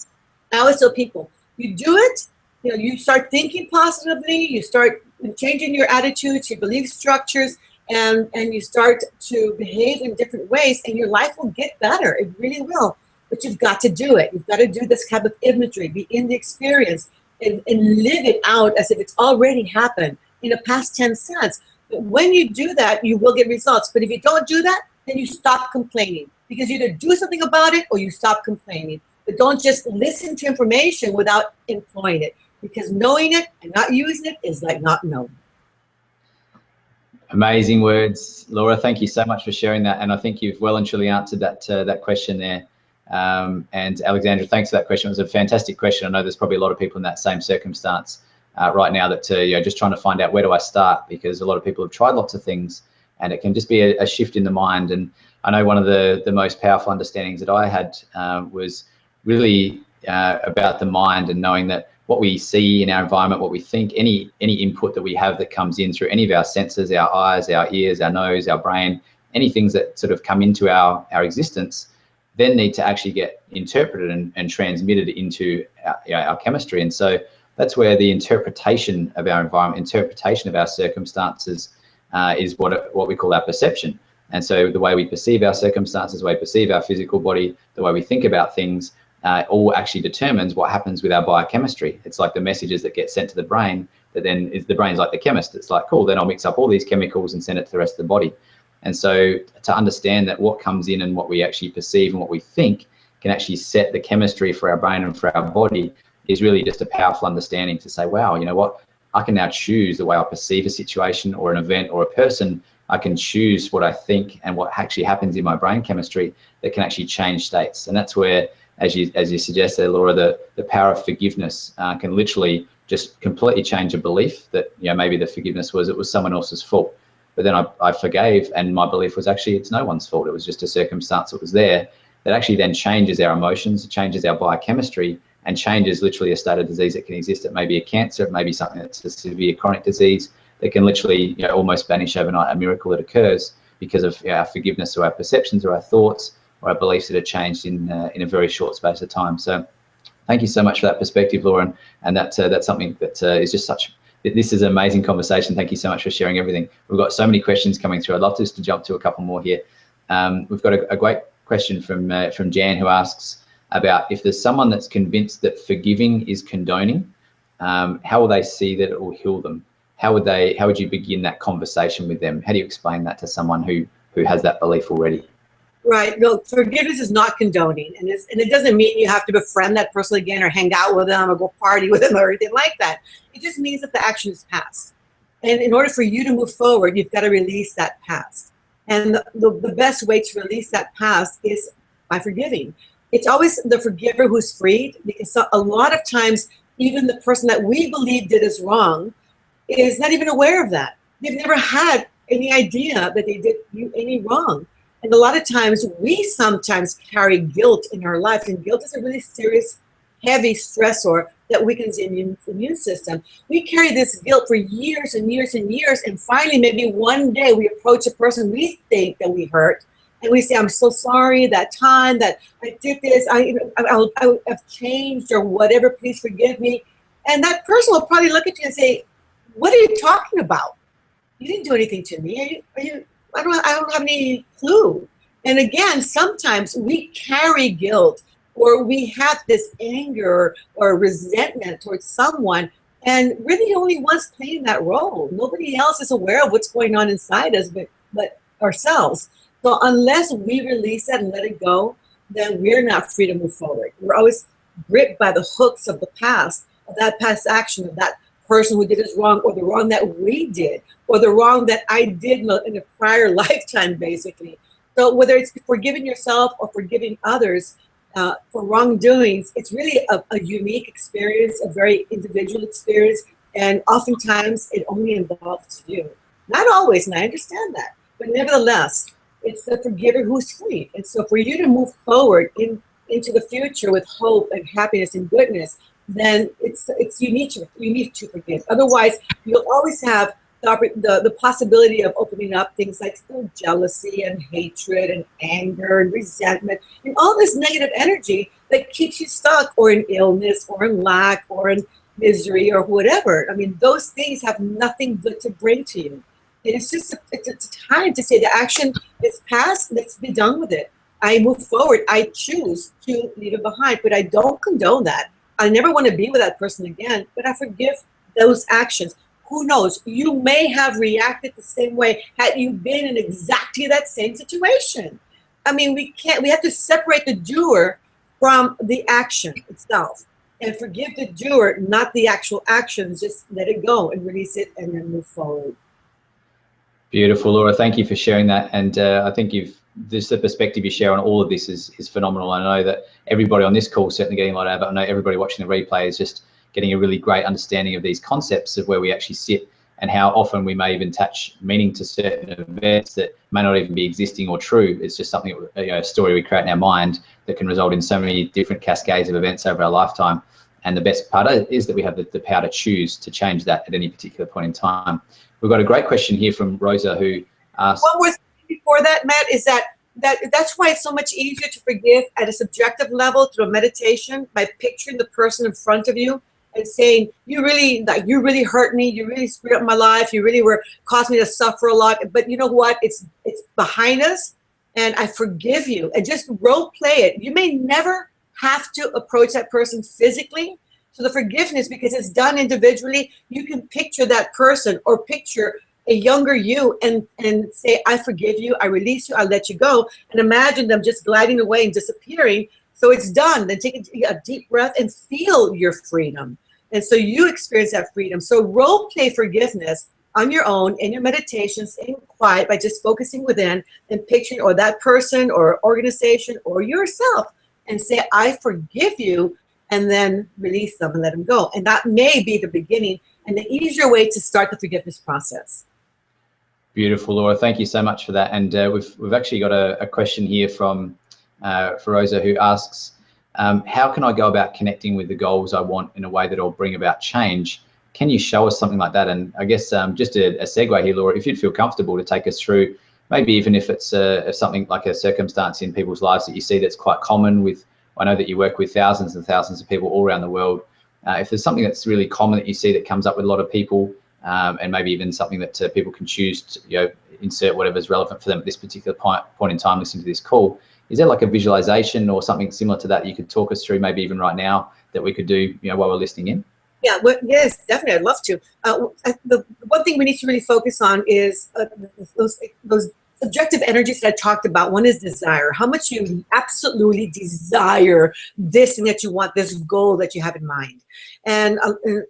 B: I always tell people, you do it, you start thinking positively, you start changing your attitudes, your belief structures, and you start to behave in different ways, and your life will get better. It really will. But you've got to do it. You've got to do this type of imagery, be in the experience, and live it out as if it's already happened in a past tense sense. But when you do that, you will get results. But if you don't do that, then you stop complaining, because you either do something about it or you stop complaining. But don't just listen to information without employing it, because knowing it and not using it is like not knowing.
A: Amazing words, Laura. Thank you so much for sharing that. And I think you've well and truly answered that question there. And Alexandra, thanks for that question. It was a fantastic question. I know there's probably a lot of people in that same circumstance right now that just trying to find out, where do I start? Because a lot of people have tried lots of things, and it can just be a shift in the mind. And I know one of the most powerful understandings that I had was really about the mind, and knowing that what we see in our environment, what we think, any input that we have that comes in through any of our senses, our eyes, our ears, our nose, our brain, any things that sort of come into our existence, then need to actually get interpreted and transmitted into our chemistry. And so that's where the interpretation of our environment, interpretation of our circumstances is what we call our perception. And so the way we perceive our circumstances, the way we perceive our physical body, the way we think about things, all actually determines what happens with our biochemistry. It's like the messages that get sent to the brain, that then the brain's like the chemist. It's like, cool, then I'll mix up all these chemicals and send it to the rest of the body. And so to understand that what comes in and what we actually perceive and what we think can actually set the chemistry for our brain and for our body is really just a powerful understanding to say, wow, you know what, I can now choose the way I perceive a situation or an event or a person. I can choose what I think and what actually happens in my brain chemistry that can actually change states. And that's where, as you suggested, Laura, the power of forgiveness can literally just completely change a belief that, maybe the forgiveness was it was someone else's fault. But then I forgave, and my belief was actually it's no one's fault. It was just a circumstance that was there, that actually then changes our emotions, it changes our biochemistry, and changes literally a state of disease that can exist. It may be a cancer, it may be something that's a severe chronic disease that can literally almost vanish overnight, a miracle that occurs because of our forgiveness or our perceptions or our thoughts or our beliefs that are changed in a very short space of time. So thank you so much for that perspective, Laura, and that's something that is just such. This is an amazing conversation. Thank you so much for sharing everything. We've got so many questions coming through. I'd love just to jump to a couple more here. We've got a great question from Jan, who asks about, if there's someone that's convinced that forgiving is condoning, how will they see that it will heal them? How would you begin that conversation with them? How do you explain that to someone who has that belief already?
B: Right. No, forgiveness is not condoning, and it doesn't mean you have to befriend that person again or hang out with them or go party with them or anything like that. It just means that the action is past, and in order for you to move forward, you've got to release that past. And the best way to release that past is by forgiving. It's always the forgiver who's freed, because a lot of times, even the person that we believe did us wrong is not even aware of that. They've never had any idea that they did you any wrong. And a lot of times we sometimes carry guilt in our life, and guilt is a really serious, heavy stressor that weakens the immune system. We carry this guilt for years and years and years, and finally maybe one day we approach a person we think that we hurt, and we say, I'm so sorry that time that I did this, I've changed or whatever, please forgive me. And that person will probably look at you and say, what are you talking about? You didn't do anything to me. I don't have any clue. And again, sometimes we carry guilt, or we have this anger or resentment towards someone, and really only one's playing that role. Nobody else is aware of what's going on inside us but ourselves. So unless we release that and let it go, then we're not free to move forward. We're always gripped by the hooks of the past, of that past action, of that person who did us wrong, or the wrong that we did, or the wrong that I did in a prior lifetime, basically. So whether it's forgiving yourself or forgiving others for wrongdoings, it's really a unique experience, a very individual experience, and oftentimes it only involves you. Not always, and I understand that, but nevertheless, it's the forgiver who's free. And so for you to move forward in into the future with hope and happiness and goodness, then it's you need to forgive. Otherwise, you'll always have the possibility of opening up things like still jealousy and hatred and anger and resentment and all this negative energy that keeps you stuck, or in illness or in lack or in misery or whatever. I mean, those things have nothing good to bring to you. And it's just it's a time to say the action is past. Let's be done with it. I move forward. I choose to leave it behind, but I don't condone that. I never want to be with that person again, but I forgive those actions. Who knows? You may have reacted the same way had you been in exactly that same situation. I mean, we have to separate the doer from the action itself and forgive the doer, not the actual actions. Just let it go and release it and then move forward.
A: Beautiful, Laura. Thank you for sharing that. And I think the perspective you share on all of this is phenomenal. I know that everybody on this call is certainly getting a lot out of it. I know everybody watching the replay is just getting a really great understanding of these concepts of where we actually sit and how often we may even attach meaning to certain events that may not even be existing or true. It's just something, a story we create in our mind that can result in so many different cascades of events over our lifetime. And the best part is that we have the power to choose to change that at any particular point in time. We've got a great question here from Rosa, who asks—
B: one more thing before that, Matt, is that's why it's so much easier to forgive at a subjective level through a meditation, by picturing the person in front of you and saying, you really hurt me, you really screwed up my life, you really caused me to suffer a lot, but you know what, it's behind us and I forgive you. And just role play it. You may never have to approach that person physically. So the forgiveness, because it's done individually, you can picture that person or picture a younger you and say, I forgive you, I release you, I let you go, and imagine them just gliding away and disappearing. So it's done. Then take a deep breath and feel your freedom. And so you experience that freedom. So role play forgiveness on your own in your meditations in quiet by just focusing within and picturing or that person or organization or yourself and say, I forgive you, and then release them and let them go. And that may be the beginning and the easier way to start the forgiveness process.
A: Beautiful, Laura. Thank you so much for that. And we've actually got a question here from Rosa, who asks, how can I go about connecting with the goals I want in a way that will bring about change? Can you show us something like that? And I guess just a segue here, Laura, if you'd feel comfortable to take us through, maybe even if it's something like a circumstance in people's lives that you see that's quite common with— I know that you work with thousands and thousands of people all around the world. If there's something that's really common that you see that comes up with a lot of people, and maybe even something that people can choose to insert whatever's relevant for them at this particular point in time listening to this call, is there like a visualization or something similar to that you could talk us through, maybe even right now, that we could do while we're listening in?
B: Yeah, well, yes, definitely. I'd love to. The one thing we need to really focus on is those subjective energies that I talked about. One is desire. How much you absolutely desire this thing that you want, this goal that you have in mind. And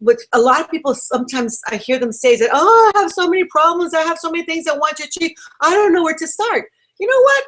B: what a lot of people, sometimes I hear them say is that, oh, I have so many problems. I have so many things I want to achieve. I don't know where to start. You know what?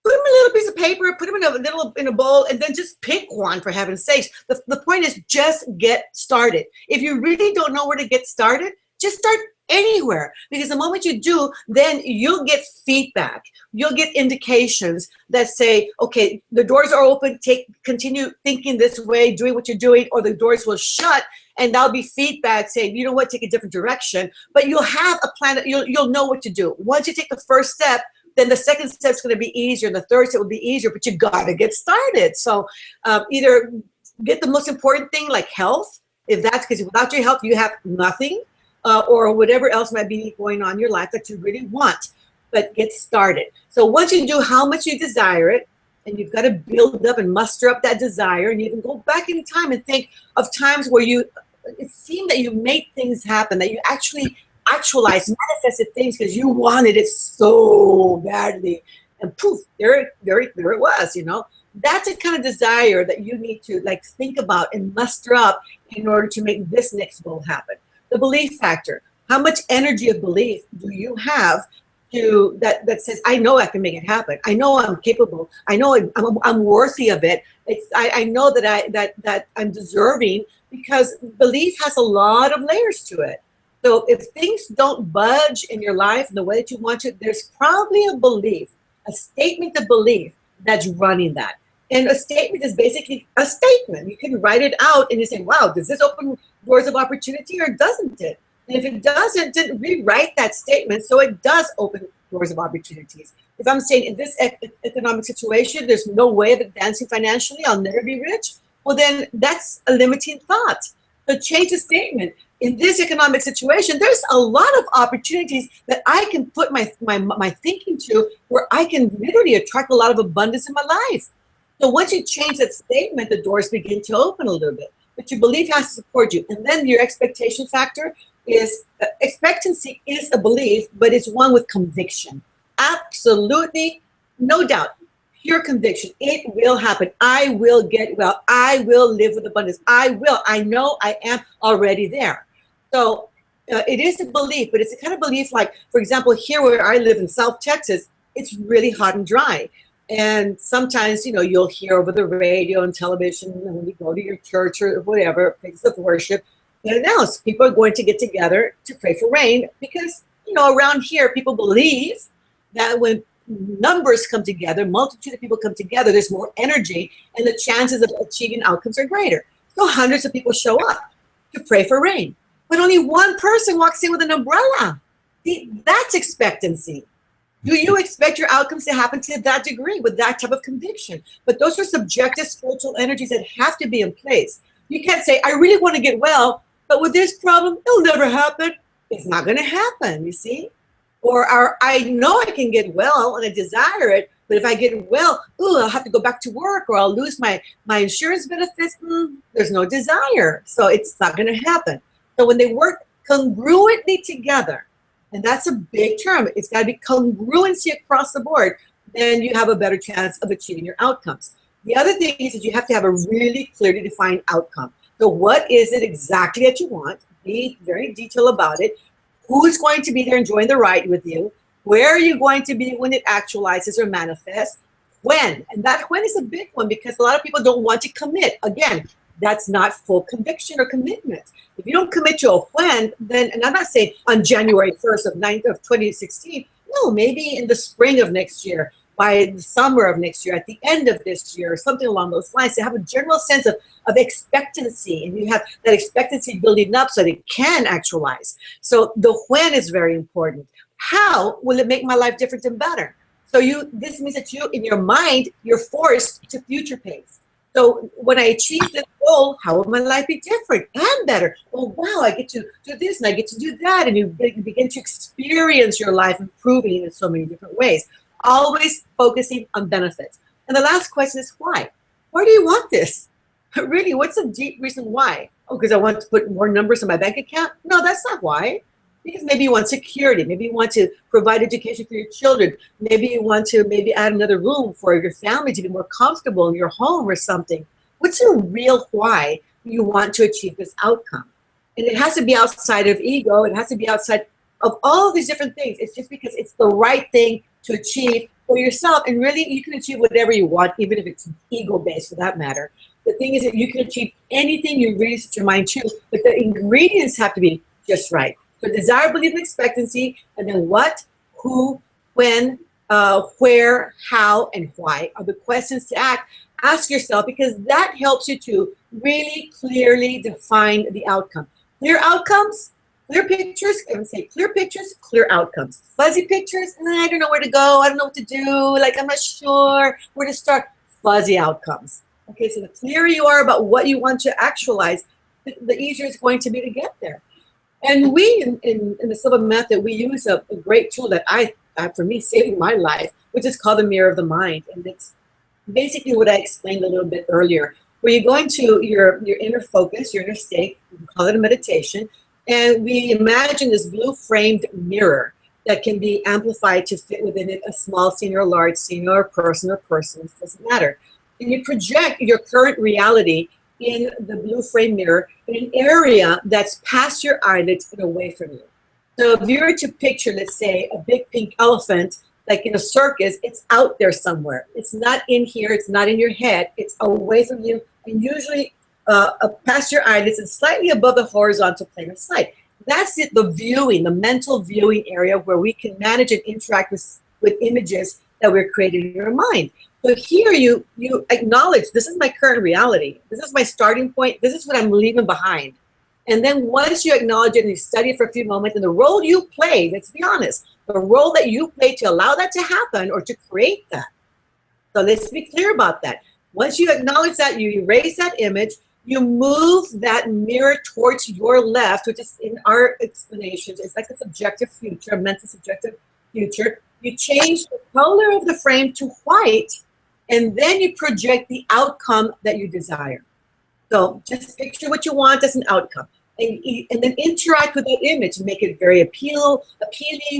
B: Put them in a little piece of paper, put them in a bowl, and then just pick one, for heaven's sakes. The point is just get started. If you really don't know where to get started, just start anywhere, because the moment you do, then you'll get feedback. You'll get indications that say, okay, the doors are open, continue thinking this way, doing what you're doing, or the doors will shut, and that'll be feedback saying, you know what, take a different direction. But you'll have a plan. You'll know what to do. Once you take the first step, then the second step is going to be easier, and the third step will be easier, but you got to get started. So either get the most important thing, like health, if that's because without your health, you have nothing, or whatever else might be going on in your life that you really want, but get started. So once you do how much you desire it, and you've got to build up and muster up that desire, and you can go back in time and think of times where it seemed that you made things happen, that you actualized, manifested things because you wanted it so badly, and poof, there it was. That's a kind of desire that you need to think about and muster up in order to make this next goal happen. The belief factor. How much energy of belief do you have that says, I know I can make it happen. I know I'm capable. I know I'm worthy of it. I know that I'm deserving, because belief has a lot of layers to it. So if things don't budge in your life in the way that you want to, there's probably a belief, a statement of belief that's running that. And a statement is basically a statement. You can write it out and you say, wow, does this open doors of opportunity or doesn't it? And if it doesn't, then rewrite that statement so it does open doors of opportunities. If I'm saying in this economic situation, there's no way of advancing financially, I'll never be rich, well, then that's a limiting thought. So change the statement. In this economic situation, there's a lot of opportunities that I can put my thinking to, where I can literally attract a lot of abundance in my life. So once you change that statement, the doors begin to open a little bit. But your belief has to support you. And then your expectation factor is, expectancy is a belief, but it's one with conviction. Absolutely, no doubt, pure conviction. It will happen. I will get well. I will live with abundance. I will. I know I am already there. So it is a belief, but it's a kind of belief like, for example, here where I live in South Texas, it's really hot and dry. And sometimes, you'll hear over the radio and television, and when you go to your church or whatever, place of worship, they announce people are going to get together to pray for rain because, around here, people believe that when numbers come together, multitude of people come together, there's more energy and the chances of achieving outcomes are greater. So hundreds of people show up to pray for rain, but only one person walks in with an umbrella. That's expectancy. Do you expect your outcomes to happen to that degree with that type of conviction? But those are subjective spiritual energies that have to be in place. You can't say, I really want to get well, but with this problem, it'll never happen. It's not going to happen, you see? Or I know I can get well and I desire it, but if I get well, I'll have to go back to work or I'll lose my insurance benefits. There's no desire. So it's not going to happen. So when they work congruently together, and that's a big term. It's got to be congruency across the board. Then you have a better chance of achieving your outcomes. The other thing is that you have to have a really clearly defined outcome. So what is it exactly that you want? Be very detailed about it. Who's going to be there enjoying the ride with you? Where are you going to be when it actualizes or manifests? When? And that when is a big one because a lot of people don't want to commit. Again, that's not full conviction or commitment. If you don't commit to a when, then, and I'm not saying on January 1st of 2016, no, maybe in the spring of next year, by the summer of next year, at the end of this year, or something along those lines, to have a general sense of expectancy, and you have that expectancy building up so that it can actualize. So the when is very important. How will it make my life different and better? So this means that you, in your mind, you're forced to future pace. So when I achieve this goal, how will my life be different and better? Oh, wow, I get to do this and I get to do that. And you begin to experience your life improving in so many different ways, always focusing on benefits. And the last question is why? Why do you want this? Really, what's the deep reason why? Oh, because I want to put more numbers in my bank account? No, that's not why. Because maybe you want security. Maybe you want to provide education for your children. Maybe you want to add another room for your family to be more comfortable in your home or something. What's your real why you want to achieve this outcome? And it has to be outside of ego. It has to be outside of all of these different things. It's just because it's the right thing to achieve for yourself. And really, you can achieve whatever you want, even if it's ego-based for that matter. The thing is that you can achieve anything you really set your mind to, but the ingredients have to be just right. So desire, belief, and expectancy, and then what, who, when, where, how, and why are the questions to ask yourself, because that helps you to really clearly define the outcome. Clear outcomes, clear pictures, I would say clear pictures, clear outcomes. Fuzzy pictures, I don't know where to go, I don't know what to do, like I'm not sure where to start. Fuzzy outcomes. Okay, so the clearer you are about what you want to actualize, the easier it's going to be to get there. And we, in the Silva method, we use a great tool that for me, saving my life, which is called the mirror of the mind. And it's basically what I explained a little bit earlier, where you go into your inner focus, your inner state, you can call it a meditation, and we imagine this blue framed mirror that can be amplified to fit within it a small scene or a large scene or a person or persons, doesn't matter. And you project your current reality in the blue frame mirror in an area that's past your eyelids and away from you. So if you were to picture, let's say, a big pink elephant, like in a circus, it's out there somewhere. It's not in here, it's not in your head, it's away from you, and usually past your eyelids and slightly above the horizontal plane of sight. That's it, the viewing, the mental viewing area where we can manage and interact with images that we're creating in your mind. So here you acknowledge, this is my current reality. This is my starting point. This is what I'm leaving behind. And then once you acknowledge it and you study it for a few moments, and the role you play, let's be honest, the role that you play to allow that to happen or to create that. So let's be clear about that. Once you acknowledge that, you erase that image, you move that mirror towards your left, which is in our explanations, it's like a subjective future, a mental subjective future. You change the color of the frame to white, and then you project the outcome that you desire. So just picture what you want as an outcome, and then interact with that image, make it very appealing,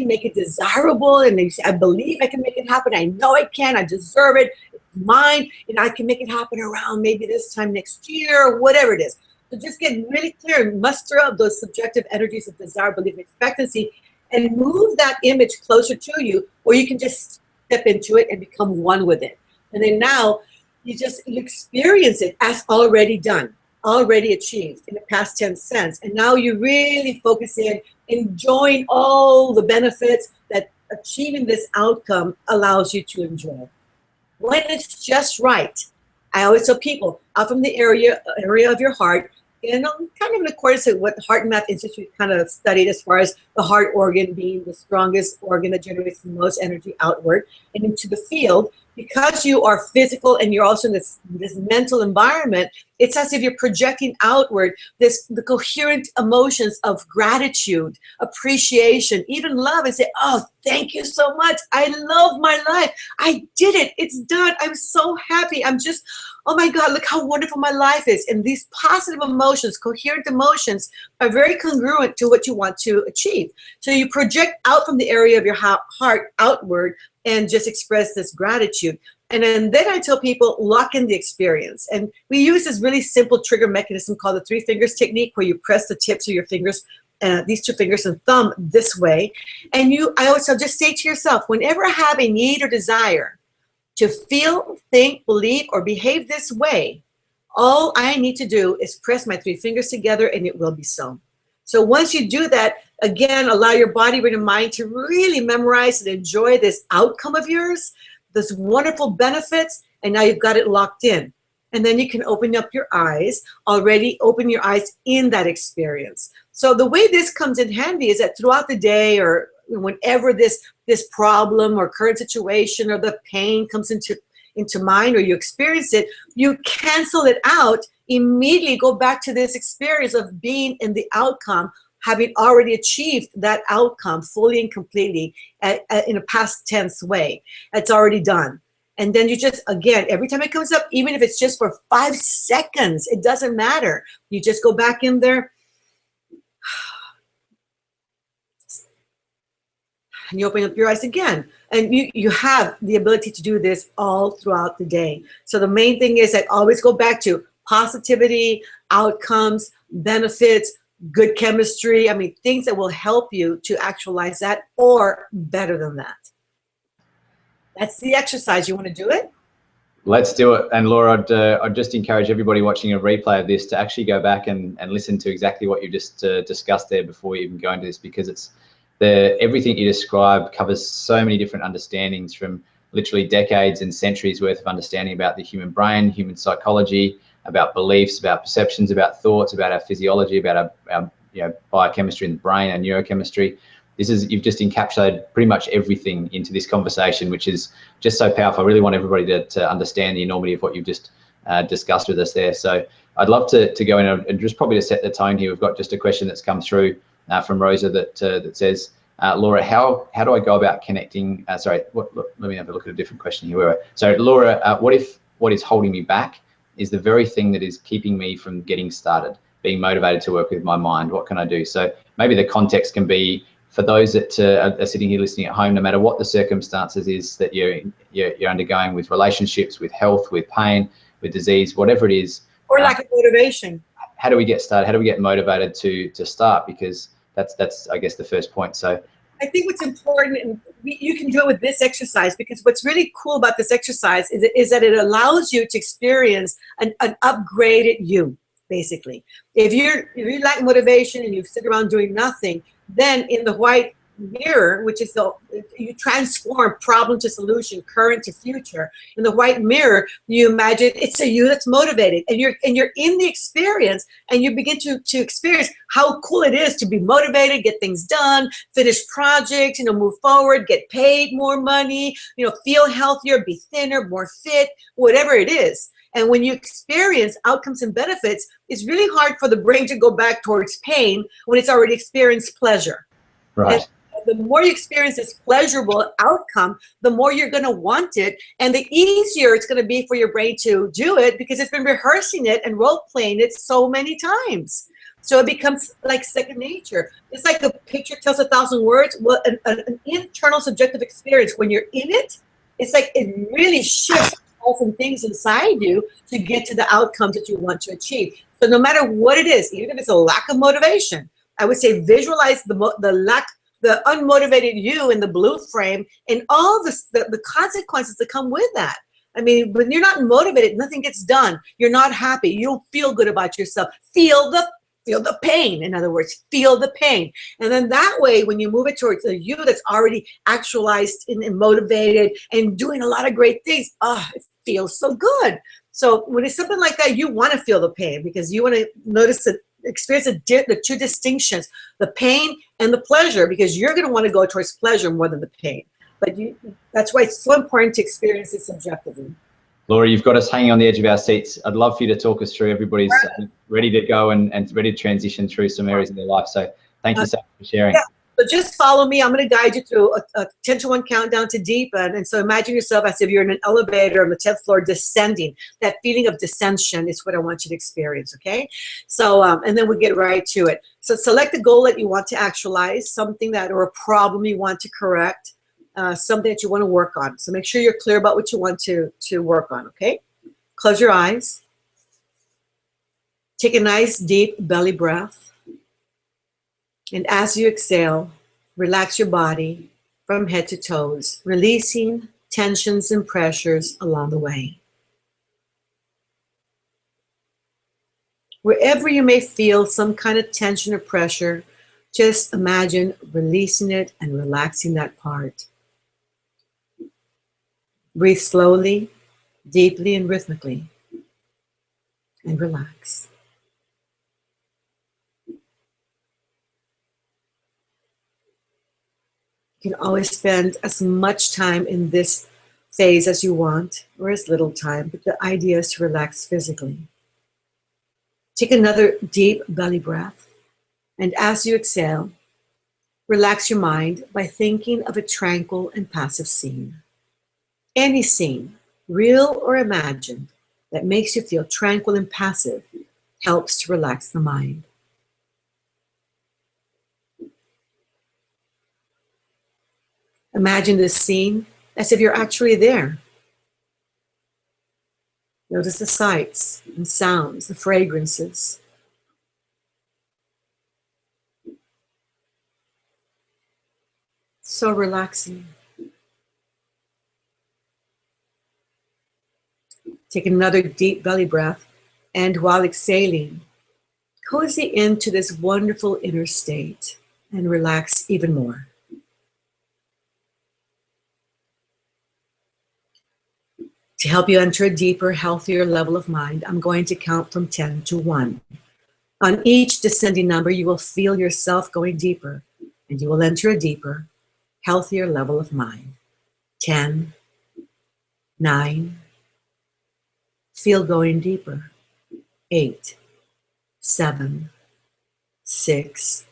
B: make it desirable, and then you say, I believe I can make it happen. I know I can. I deserve it. It's mine, and I can make it happen around maybe this time next year or whatever it is. So just get really clear and muster up those subjective energies of desire, belief, and expectancy, and move that image closer to you, or you can just step into it and become one with it. And then now you experience it as already done, already achieved in the past tense sense. And now you really focus in, enjoying all the benefits that achieving this outcome allows you to enjoy. When it's just right, I always tell people, out from the area of your heart, kind of in accordance with what the Heart and Math Institute kind of studied as far as the heart organ being the strongest organ that generates the most energy outward and into the field. Because you are physical and you're also in this mental environment, it's as if you're projecting outward the coherent emotions of gratitude, appreciation, even love, and say, oh, thank you so much. I love my life. I did it. It's done. I'm so happy. I'm just, oh my God, look how wonderful my life is. And these positive emotions, coherent emotions, are very congruent to what you want to achieve. So you project out from the area of your heart outward and just express this gratitude. And then I tell people, lock in the experience. And we use this really simple trigger mechanism called the 3 fingers technique, where you press the tips of your fingers, these 2 fingers and thumb this way. And I always tell, just say to yourself, whenever I have a need or desire to feel, think, believe, or behave this way, all I need to do is press my 3 fingers together and it will be so. So once you do that, again, allow your body, brain, and mind to really memorize and enjoy this outcome of yours, those wonderful benefits, and now you've got it locked in. And then you can open up your eyes, already open your eyes in that experience. So the way this comes in handy is that throughout the day, or whenever this problem or current situation or the pain comes into mind, or you experience it, you cancel it out, immediately go back to this experience of being in the outcome, having already achieved that outcome fully and completely in a past tense way. It's already done. And then you just, again, every time it comes up, even if it's just for 5 seconds, it doesn't matter. You just go back in there and you open up your eyes again. And you have the ability to do this all throughout the day. So the main thing is that always go back to positivity, outcomes, benefits, good chemistry. I mean, things that will help you to actualize that, or better than that. That's the exercise. You want to do it?
A: Let's do it. And Laura, I'd just encourage everybody watching a replay of this to actually go back and listen to exactly what you just discussed there before we even go into this, because it's everything you describe covers so many different understandings, from literally decades and centuries worth of understanding about the human brain, human psychology, about beliefs, about perceptions, about thoughts, about our physiology, about our biochemistry in the brain, and neurochemistry. You've just encapsulated pretty much everything into this conversation, which is just so powerful. I really want everybody to understand the enormity of what you've just discussed with us there. So I'd love to go in and just probably to set the tone here. We've got just a question that's come through from Rosa that says, Laura, how do I go about connecting? Let me have a look at a different question here. So Laura, what if what is holding me back is the very thing that is keeping me from getting started, being motivated to work with my mind? What can I do? So maybe the context can be, for those that are sitting here listening at home, no matter what the circumstances is that you're undergoing, with relationships, with health, with pain, with disease, whatever it is,
B: or lack of motivation.
A: How do we get started? How do we get motivated to start? Because that's I guess the first point. So
B: I think what's important, and you can do it with this exercise, because what's really cool about this exercise is that it allows you to experience an upgraded you, basically. If you lack motivation and you sit around doing nothing, then in the white mirror, which is you transform problem to solution, current to future. In the white mirror, you imagine it's a you that's motivated, and you're in the experience, and you begin to experience how cool it is to be motivated, get things done, finish projects, move forward, get paid more money, feel healthier, be thinner, more fit, whatever it is. And when you experience outcomes and benefits, it's really hard for the brain to go back towards pain when it's already experienced pleasure.
A: Right.
B: And the more you experience this pleasurable outcome, the more you're going to want it, and the easier it's going to be for your brain to do it, because it's been rehearsing it and role-playing it so many times. So it becomes like second nature. It's like a picture tells 1,000 words. Well, an internal subjective experience, when you're in it, it's like it really shifts some things inside you to get to the outcomes that you want to achieve. So no matter what it is, even if it's a lack of motivation, I would say visualize the unmotivated you in the blue frame and all the consequences that come with that. I mean, when you're not motivated, nothing gets done. You're not happy. You don't feel good about yourself. Feel the pain. In other words, feel the pain. And then that way, when you move it towards the you that's already actualized and motivated and doing a lot of great things, it feels so good. So when it's something like that, you want to feel the pain, because you want to notice experience the two distinctions, the pain and the pleasure, because you're going to want to go towards pleasure more than the pain. But that's why it's so important to experience it subjectively.
A: Laura, you've got us hanging on the edge of our seats. I'd love for you to talk us through. Everybody's ready to go and ready to transition through some areas in their life. So thank you so much for sharing.
B: Yeah. So just follow me. I'm going to guide you through a 10 to 1 countdown to deepen. And so imagine yourself as if you're in an elevator on the 10th floor descending. That feeling of descension is what I want you to experience, okay? So, and then we'll get right to it. So select a goal that you want to actualize, something or a problem you want to correct, something that you want to work on. So make sure you're clear about what you want to work on, okay? Close your eyes. Take a nice deep belly breath. And as you exhale, relax your body from head to toes, releasing tensions and pressures along the way. Wherever you may feel some kind of tension or pressure, just imagine releasing it and relaxing that part. Breathe slowly, deeply, and rhythmically, and relax. You can always spend as much time in this phase as you want, or as little time, but the idea is to relax physically. Take another deep belly breath, and as you exhale, relax your mind by thinking of a tranquil and passive scene. Any scene, real or imagined, that makes you feel tranquil and passive helps to relax the mind. Imagine this scene as if you're actually there. Notice the sights and sounds, the fragrances. So relaxing. Take another deep belly breath, and while exhaling, cozy into this wonderful inner state and relax even more. To help you enter a deeper, healthier level of mind, I'm going to count from 10 to 1. On each descending number, you will feel yourself going deeper, and you will enter a deeper, healthier level of mind. 10, 9, feel going deeper. 8, 7, 6,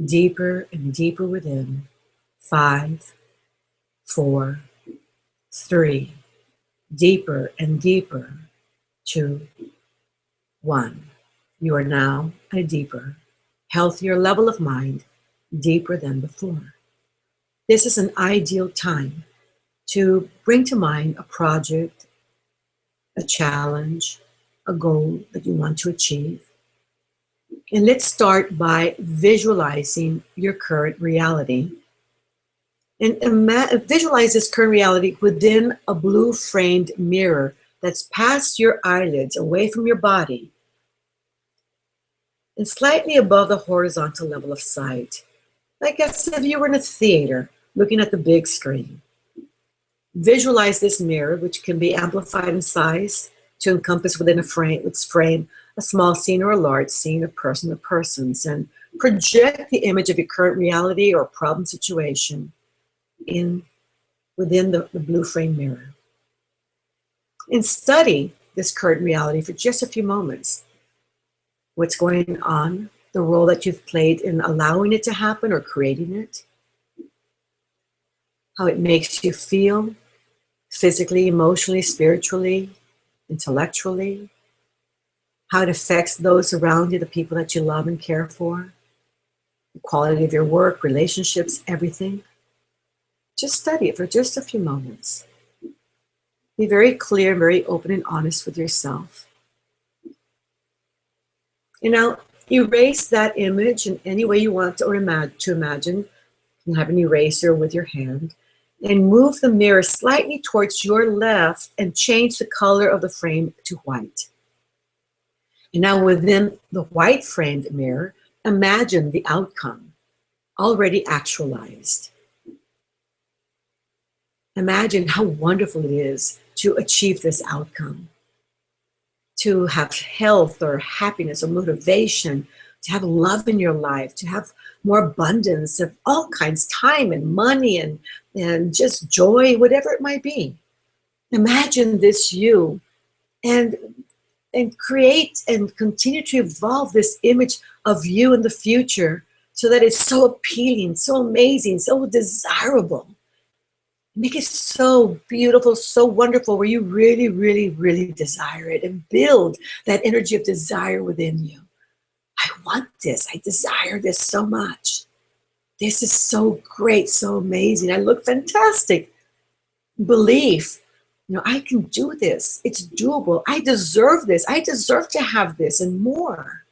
B: deeper and deeper within. 5, 4, 3, deeper and deeper. 2, 1. You are now at a deeper, healthier level of mind, deeper than before. This is an ideal time to bring to mind a project, a challenge, a goal that you want to achieve. And let's start by visualizing your current reality. And visualize this current reality within a blue framed mirror that's past your eyelids, away from your body, and slightly above the horizontal level of sight. I guess if you were in a theater looking at the big screen, visualize this mirror, which can be amplified in size to encompass within its frame a small scene or a large scene, a person or persons, and project the image of your current reality or problem situation within the blue frame mirror. And study this current reality for just a few moments. What's going on, the role that you've played in allowing it to happen or creating it, how it makes you feel physically, emotionally, spiritually, intellectually, how it affects those around you, the people that you love and care for, the quality of your work, relationships, everything. Just study it for just a few moments. Be very clear, very open and honest with yourself. And now erase that image in any way you want to imagine. You have an eraser with your hand and move the mirror slightly towards your left and change the color of the frame to white. And now within the white framed mirror, imagine the outcome already actualized. Imagine how wonderful it is to achieve this outcome, to have health or happiness or motivation, to have love in your life, to have more abundance of all kinds, time and money and just joy, whatever it might be. Imagine this you and create and continue to evolve this image of you in the future so that it's so appealing, so amazing, so desirable. Make it so beautiful, so wonderful, where you really, really, really desire it, and build that energy of desire within you. I want this. I desire this so much. This is so great, so amazing. I look fantastic. Belief, I can do this. It's doable. I deserve this. I deserve to have this and more.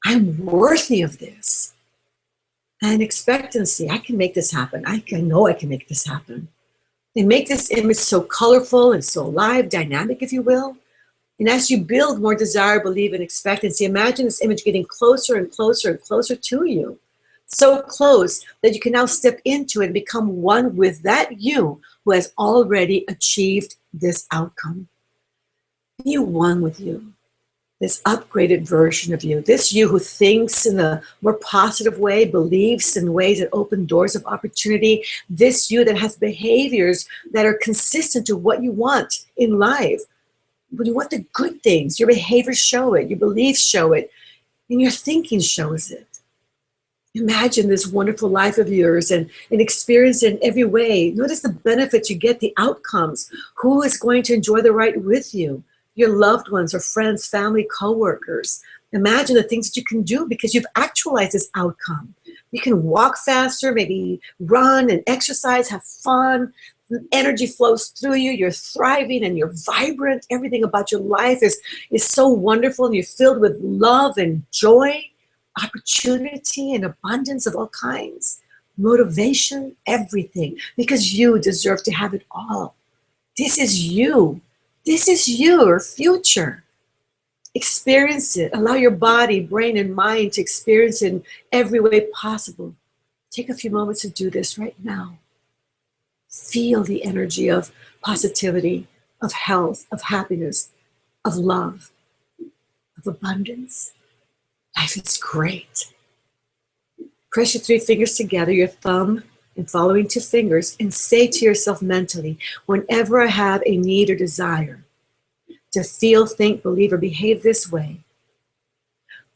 B: I'm worthy of this. And expectancy, I can make this happen. I know I can make this happen. And make this image so colorful and so alive, dynamic, if you will. And as you build more desire, belief, and expectancy, imagine this image getting closer and closer and closer to you. So close that you can now step into it and become one with that you who has already achieved this outcome. Be one with you. This upgraded version of you, this you who thinks in a more positive way, believes in ways that open doors of opportunity, this you that has behaviors that are consistent to what you want in life. But you want the good things, your behaviors show it, your beliefs show it, and your thinking shows it. Imagine this wonderful life of yours and experience it in every way. Notice the benefits you get, the outcomes. Who is going to enjoy the ride with you? Your loved ones or friends, family, co-workers. Imagine the things that you can do because you've actualized this outcome. You can walk faster, maybe run and exercise, have fun. Energy flows through you. You're thriving and you're vibrant. Everything about your life is so wonderful, and you're filled with love and joy, opportunity and abundance of all kinds, motivation, everything, because you deserve to have it all. This is you. This is your future. Experience it. Allow your body, brain, and mind to experience it in every way possible. Take a few moments to do this right now. Feel the energy of positivity, of health, of happiness, of love, of abundance. Life is great. Press your 3 fingers together, your thumb and following 2 fingers, and say to yourself mentally, whenever I have a need or desire to feel, think, believe, or behave this way,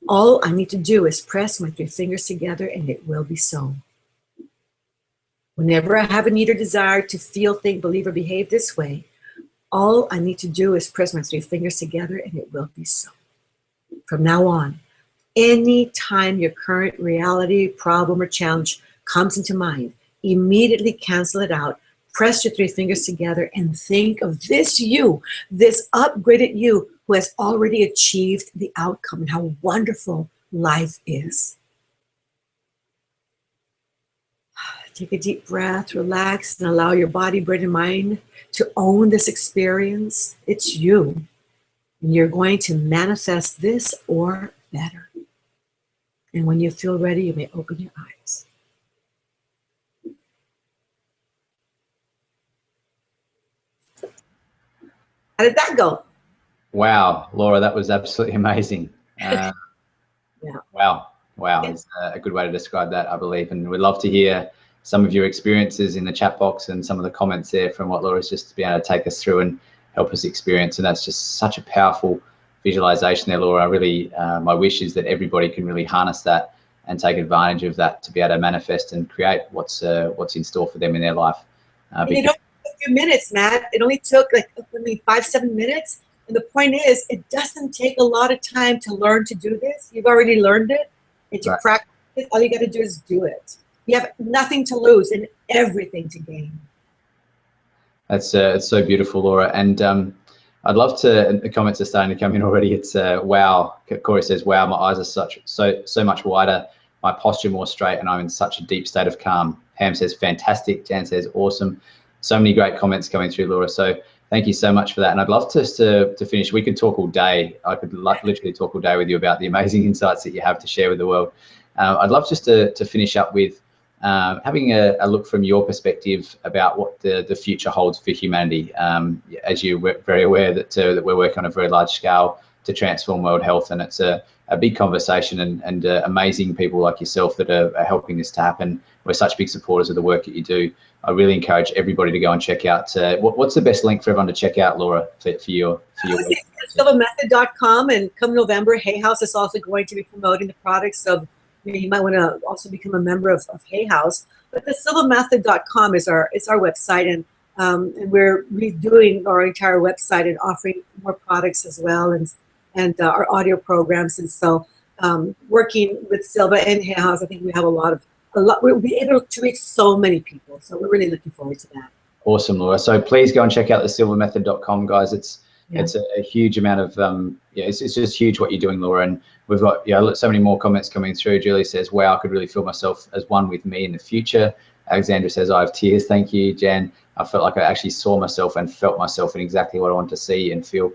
B: all I need to do is press my 3 fingers together and it will be so. Whenever I have a need or desire to feel, think, believe, or behave this way, all I need to do is press my 3 fingers together and it will be so. From now on, anytime your current reality, problem, or challenge comes into mind, immediately cancel it out. Press your 3 fingers together and think of this you, this upgraded you who has already achieved the outcome, and how wonderful life is. Take a deep breath, relax, and allow your body, brain, and mind to own this experience. It's you, and you're going to manifest this or better. And when you feel ready, you may open your eyes. How did that go?
A: Wow, Laura, that was absolutely amazing.
B: Yeah.
A: Wow is a good way to describe that, I believe. And we'd love to hear some of your experiences in the chat box and some of the comments there from what Laura's just been able to take us through and help us experience. And that's just such a powerful visualization there, Laura. I really, my wish is that everybody can really harness that and take advantage of that to be able to manifest and create what's in store for them in their life.
B: And it only took a few minutes, Matt. It only took like 5-7 minutes. And the point is, it doesn't take a lot of time to learn to do this. You've already learned it. And to practice it, all you got to do is do it. You have nothing to lose and everything to gain.
A: That's it's so beautiful, Laura. And I'd love to, the comments are starting to come in already. It's wow. Corey says, wow, my eyes are so much wider, my posture more straight, and I'm in such a deep state of calm. Pam says, fantastic. Jan says, awesome. So many great comments coming through, Laura. So thank you so much for that. And I'd love to finish. We could talk all day. I could literally talk all day with you about the amazing insights that you have to share with the world. I'd love just to finish up with having a look from your perspective about what the future holds for humanity. As you're very aware that we're working on a very large scale to transform world health, and it's a big conversation, and amazing people like yourself that are helping this to happen. We're such big supporters of the work that you do. I really encourage everybody to go and check out. What's the best link for everyone to check out, Laura, for your work?
B: SilvaMethod.com, and come November, Hay House is also going to be promoting the products. So you might want to also become a member of Hay House. But the SilvaMethod.com is our website, and we're redoing our entire website and offering more products as well, and our audio programs. And so working with Silva and Hay House, I think we have a lot. We'll be able to reach so many people. So we're really looking forward to that.
A: Awesome, Laura. So please go and check out the silvamethod.com, guys. It's a huge amount of it's just huge what you're doing, Laura. And we've got so many more comments coming through. Julie says, wow, I could really feel myself as one with me in the future. Alexandra says, I have tears. Thank you. Jan, I felt like I actually saw myself and felt myself in exactly what I want to see and feel.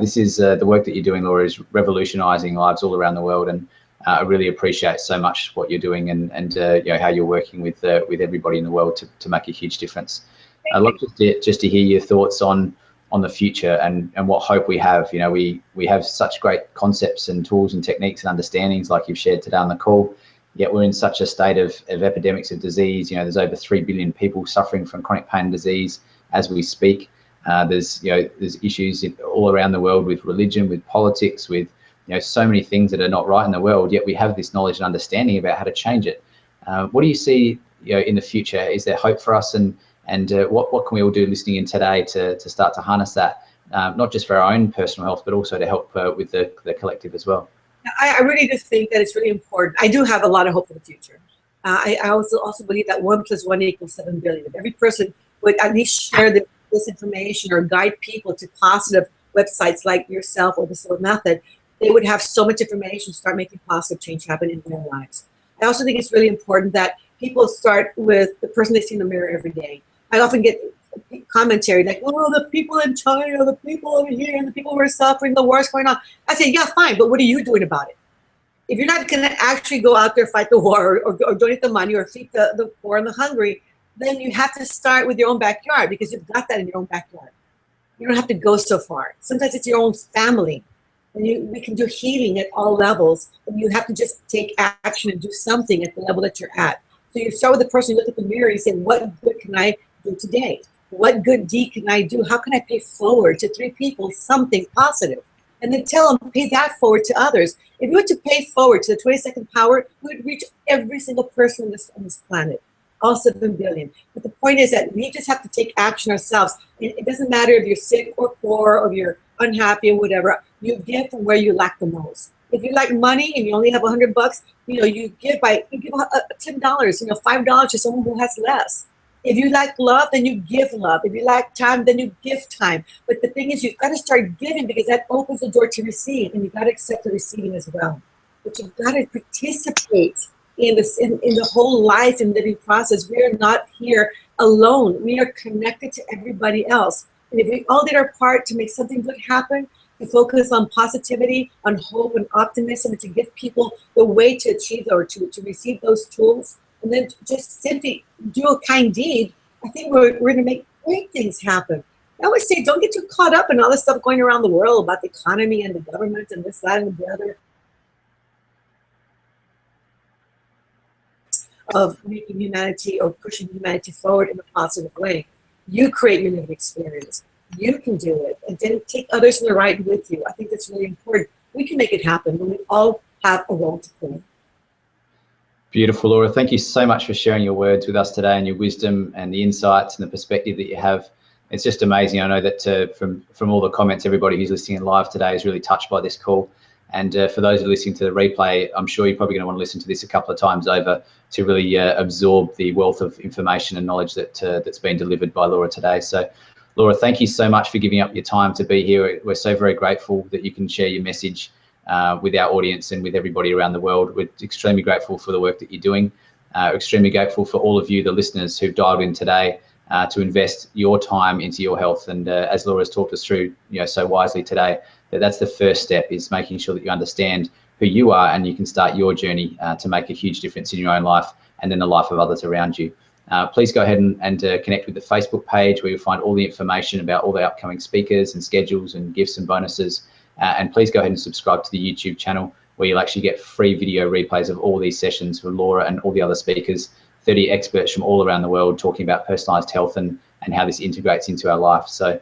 A: This is the work that you're doing, Laura, is revolutionizing lives all around the world. And I really appreciate so much what you're doing and how you're working with everybody in the world to make a huge difference. I'd love just to hear your thoughts on the future and what hope we have. We have such great concepts and tools and techniques and understandings like you've shared today on the call, yet we're in such a state of epidemics of disease. There's over 3 billion people suffering from chronic pain and disease as we speak. There's issues all around the world with religion, with politics, with so many things that are not right in the world, yet we have this knowledge and understanding about how to change it. What do you see in the future? Is there hope for us, and what can we all do listening in today to start to harness that, not just for our own personal health, but also to help with the collective as well?
B: I really do think that it's really important. I do have a lot of hope for the future. I also believe that 1 + 1 = 7 billion. If every person would at least share this information or guide people to positive websites like yourself or the Silva Method, they would have so much information to start making positive change happen in their lives. I also think it's really important that people start with the person they see in the mirror every day. I often get commentary like, oh, the people in China, the people over here, and the people who are suffering, the war's going on. I say, yeah, fine, but what are you doing about it? If you're not going to actually go out there, fight the war, or donate the money, or feed the poor and the hungry, then you have to start with your own backyard, because you've got that in your own backyard. You don't have to go so far. Sometimes it's your own family. And we can do healing at all levels, and you have to just take action and do something at the level that you're at. So you start with the person, you look at the mirror, you say, what good can I do today? What good deed can I do? How can I pay forward to 3 people something positive? And then tell them, pay that forward to others. If you were to pay forward to the 22nd power, we would reach every single person on this planet, all 7 billion. But the point is that we just have to take action ourselves. It doesn't matter if you're sick or poor, or if you're unhappy or whatever. You give from where you lack the most. If you like money and you only have $100, you give $10, $5 to someone who has less. If you like love, then you give love. If you like time, then you give time. But the thing is, you've got to start giving, because that opens the door to receive, and you've got to accept the receiving as well. But you've got to participate in the whole life and living process. We are not here alone. We are connected to everybody else. And if we all did our part to make something good happen, to focus on positivity, on hope and optimism, and to give people the way to achieve or to receive those tools, and then just simply do a kind deed, I think we're going to make great things happen. I always say, don't get too caught up in all this stuff going around the world about the economy and the government and this, that, and the other. Of making humanity or pushing humanity forward in a positive way. You create your lived experience. You can do it, and then take others in the ride with you. I think that's really important. We can make it happen, but we all have a role to play.
A: Beautiful, Laura. Thank you so much for sharing your words with us today and your wisdom and the insights and the perspective that you have. It's just amazing. I know that from all the comments, everybody who's listening live today is really touched by this call. And for those who are listening to the replay, I'm sure you're probably going to want to listen to this a couple of times over to really absorb the wealth of information and knowledge that that's been delivered by Laura today. So, Laura, thank you so much for giving up your time to be here. We're so very grateful that you can share your message with our audience and with everybody around the world. We're extremely grateful for the work that you're doing. Extremely grateful for all of you, the listeners who've dialed in today to invest your time into your health. And as Laura's talked us through, so wisely today, that's the first step, is making sure that you understand who you are and you can start your journey to make a huge difference in your own life and then the life of others around you. Please go ahead and connect with the Facebook page, where you'll find all the information about all the upcoming speakers and schedules and gifts and bonuses. And please go ahead and subscribe to the YouTube channel, where you'll actually get free video replays of all these sessions with Laura and all the other speakers, 30 experts from all around the world talking about personalized health and how this integrates into our life. So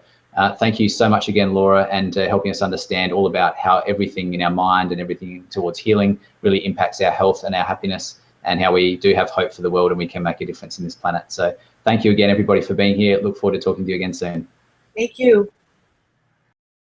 A: thank you so much again, Laura, and helping us understand all about how everything in our mind and everything towards healing really impacts our health and our happiness, and how we do have hope for the world and we can make a difference in this planet. So thank you again, everybody, for being here. Look forward to talking to you again soon.
B: Thank you.